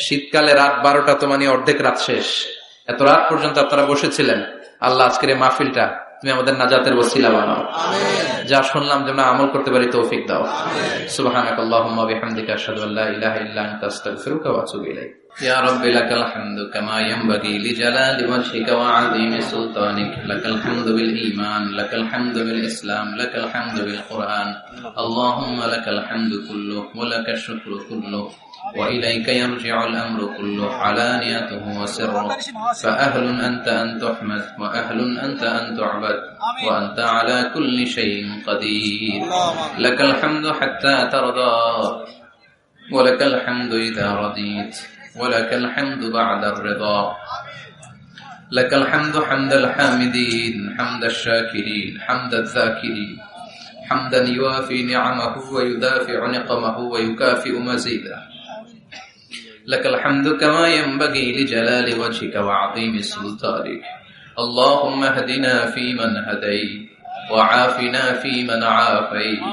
শীতকালে রাত 12টা তো মানে অর্ধেক রাত শেষ। এত রাত পর্যন্ত আপনারা বসেছিলেন। আল্লাহ আজকের এই মাহফিলটা তুমি আমাদের নাজাতের ওসিলা বানাও। যা শুনলাম যেন আমল করতে পারি তৌফিক দাও। সুবহানাকাল্লাহুম্মা বিহামদিকা আশহাদু আল্লা ইলাহা ইল্লা আনতা আস্তাগফিরুকা ওয়া আতুবু ইলাইক। ইয়া রাব্বি লাকাল হামদু কামা ইয়ানবাগি লিজালালি ওয়াজহিকা ওয়া আযীমি সুলতানিক। লাকাল হামদু বিল ঈমান, লাকাল হামদু বিল ইসলাম, লাকাল হামদু বিল কুরআন। আল্লাহুম্মা লাকাল হামদু কুল্লুহু ওয়া লাকাশ শুকরু কুল্লুহু وإليك يرجع الأمر كله علانيته وسره فأهل أنت أن تحمد وأهل أنت أن تعبد وأنت على كل شيء قدير. لك الحمد حتى ترضى ولك الحمد إذا رضيت ولك الحمد بعد الرضا. لك الحمد حمد الحامدين حمد الشاكرين حمد الذاكرين حمدا يوافي نعمه ويدافع نقمه ويكافئ مزيده. لك الحمد كما ينبغي لجلال وجهك وعظيم سلطانك. اللهم اهدنا فيمن هديت وعافنا فيمن عافيت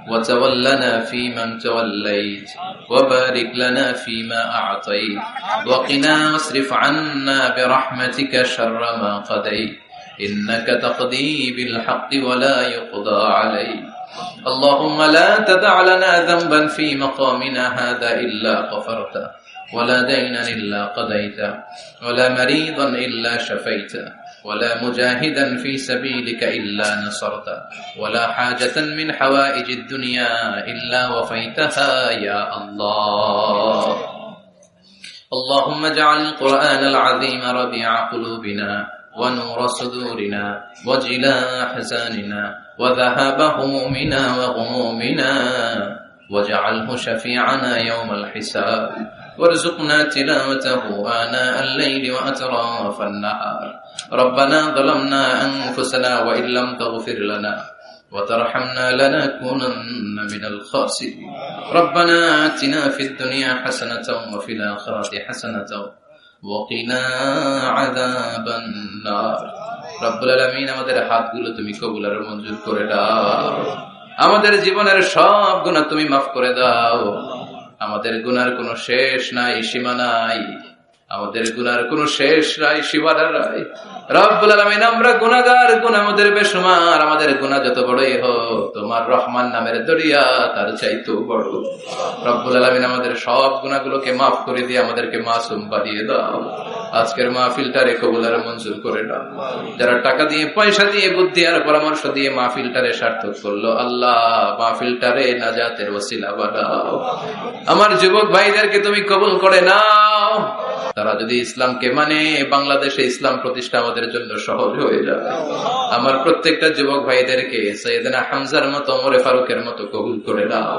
وتولنا فيمن توليت وبارك لنا فيما أعطيت وقنا واصرف عنا برحمتك شر ما قضيت إنك تقضي بالحق ولا يقضى عليك. اللهم لا تدع لنا ذنبا في مقامنا هذا إلا غفرته ولا دينا إلا قضيته ولا مريضا إلا شفيته ولا مجاهدا في سبيلك إلا نصرته ولا حاجة من حوائج الدنيا إلا وفيتها يا الله. اللهم اجعل القرآن العظيم ربيع قلوبنا ونور صدورنا وجلاء أحزاننا وذهاب همومنا وغمومنا واجعله شفيعنا يوم الحساب وارزقنا تلاوته آناء الليل وأطراف النهار. ربنا ظلمنا أنفسنا وإن لم تغفر لنا وترحمنا لنكونن من الخاسرين. ربنا آتنا في الدنيا حسنة وفي الآخرة حسنة وقنا عذاب النار. রব্বুল আলামিন আমাদের হাতগুলো তুমি কবুল আর মঞ্জুর করে দাও। আমাদের জীবনের সব গুনাহ তুমি মাফ করে দাও। আমাদের গুনার কোনো শেষ নাই, সীমা নাই। আমাদের গুনার কোনো শেষ নাই, সীমানা নাই। রব্বুল আলামিন আমরা গুনাহগার, গুনাহ আমাদের বেশুমার। আমাদের গুনাহ যত বড়ই হোক তোমার রহমান নামের দরিয়া তার চাইতেও বড়। রব্বুল আলামিন আমাদের সব গুনাহগুলোকে মাফ করে দিয়ে আমাদেরকে মাসুম বানিয়ে দাও। আজকের মাহফিলটারে কবুল আর মঞ্জুর করে দাও। যারা টাকা দিয়ে, পয়সা দিয়ে, বুদ্ধি আর পরামর্শ দিয়ে মাহফিলটারে সার্থক করলো, আল্লাহ মাহফিলটারে নাজাতের ওসিলা বানাও। আমার যুবক ভাইদেরকে তুমি কবুল করে নাও। তারা যদি ইসলামকে মানে বাংলাদেশে ইসলাম প্রতিষ্ঠা আমাদের জন্য সহজ হয়ে যাবে। আমার প্রত্যেকটা যুবক ভাইদেরকে সৈয়দনা হামজার মতো, ওমরে ফারুকের মতো কবুল করে দাও।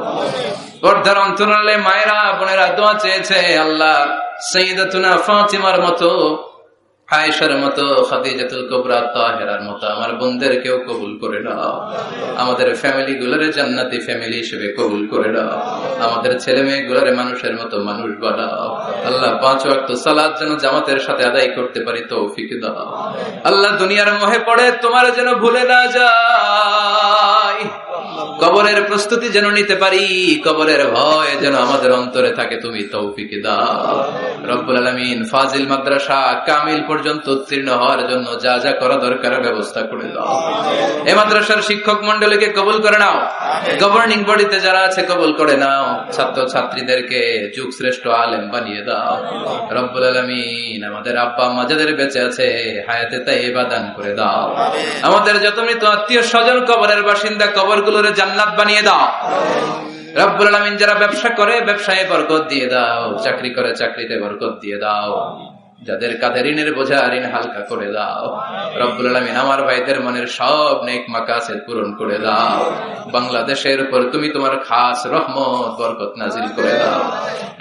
পর্দার অন্তরালে মায়েরা বোনেরা দোয়া চেয়েছে, আল্লাহ সাইয়্যিদাতুনা ফাতিমার মতো, আয়েশার মতো, খাদিজাতুল কুবরা, তাহেরার মতো আমার বোনদেরকেও কবুল করে দাও। আমাদের ফ্যামিলি গুলোরে জান্নাতি ফ্যামিলি হিসেবে কবুল করে দাও। আমাদের ছেলে মেয়ে গুলোরে মানুষের মতো মানুষ বানাও। আল্লাহ 5 ওয়াক্ত সালাত যেন জামাতের সাথে আদায় করতে পারি তৌফিক দাও। আল্লাহ দুনিয়ার মোহে পড়ে তোমার যেন ভুলে না যাই। কবরের প্রস্তুতি যেন নিতে পারি, কবরের ভয় যেন আমাদের অন্তরে থাকে, তুমি তৌফিক দাও। রব্বুল আলামিন ফাজিল মাদ্রাসা কামিল পর্যন্ত উত্তীর্ণ হওয়ার জন্য যা যা করা দরকার ব্যবস্থা করে দাও। এই মাদ্রাসার শিক্ষক মন্ডলীকে কবুল করে নাও। গভর্নিং বডিতে যারা আছে কবুল করে নাও। ছাত্র ছাত্রীদেরকে যুগ শ্রেষ্ঠ আলেম বানিয়ে দাও। রব্বুল আলামিন আমাদের আব্বা আম্মা যাদের বেঁচে আছে হায়াতে তাইয়্যিবা দান করে দাও। আমাদের যত মৃত আত্মীয় স্বজন কবরের বাসিন্দা, কবরগুলোরে জান্নাত বানিয়ে দাও। রব্বুল আলামিন যারা ব্যবসা করে ব্যবসায় বরকত দিয়ে দাও, চাকরি করে চাকরিতে বরকত দিয়ে দাও। যাদের কাঁধে ঋণের বোঝা ঋণ হালকা করে দাও। রব্বুল আলামিন আমার ভাইদের মনের সব নেক মাকাসেদ পূরণ করে দাও। বাংলাদেশের উপর তুমি তোমার খাস রহমত বরকত নাজিল করে দাও।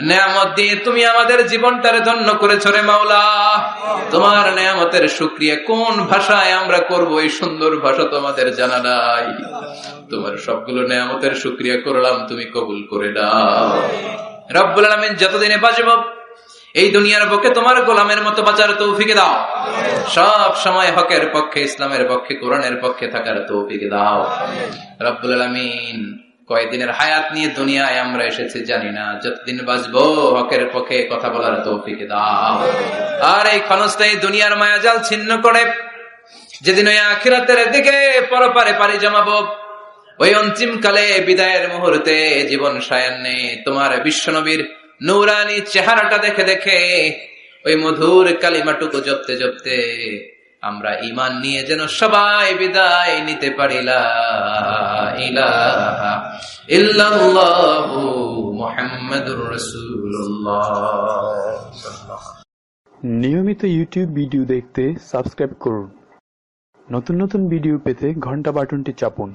নেয়ামত দিয়ে তুমি আমাদের জীবনটারে ধন্য করেছো রে মাওলা। তোমার নেয়ামতের শুকরিয়া কোন ভাষায় আমরা করব, এই সুন্দর ভাষা তোমাদের জানা নাই। তোমার সবগুলো নেয়ামতের শুকরিয়া করলাম, তুমি কবুল করে দাও। রব্বুল আলামিন যতদিনে বাঁচব এই দুনিয়ার বুকে তোমার গোলামের মতো বাঁচার তৌফিক দাও, সব সময় হকের পক্ষে, ইসলামের পক্ষে, কোরআনের পক্ষে থাকার তৌফিক দাও রব্বুল আলামিন। কয়দিনের হায়াত নিয়ে দুনিয়ায় আমরা এসেছি জানি না, যতদিন বাঁচবো হকের পক্ষে কথা বলার তৌফিক দাও। আর এই ক্ষণস্থায়ী দুনিয়ার মায়াজাল ছিন্ন করে যেদিন ওই আখিরাতের দিকে পরপারে পাড়ি জমাবো, ওই অন্তিম কালে বিদায়ের মুহূর্তে জীবন সায়ান্নে তোমার বিশ্বনবীর নূরানী চেহারাটা দেখে দেখে ওই মধুর কালিমাটুকু জপতে জপতে আমরা ঈমান নিয়ে যেন সবাই বিদায় নিতে পারি। লা ইলাহা ইল্লাল্লাহু মুহাম্মাদুর রাসূলুল্লাহ।
নিয়মিত ইউটিউব ভিডিও দেখতে সাবস্ক্রাইব করুন। নতুন নতুন ভিডিও পেতে ঘন্টা বাটনটি চাপুন।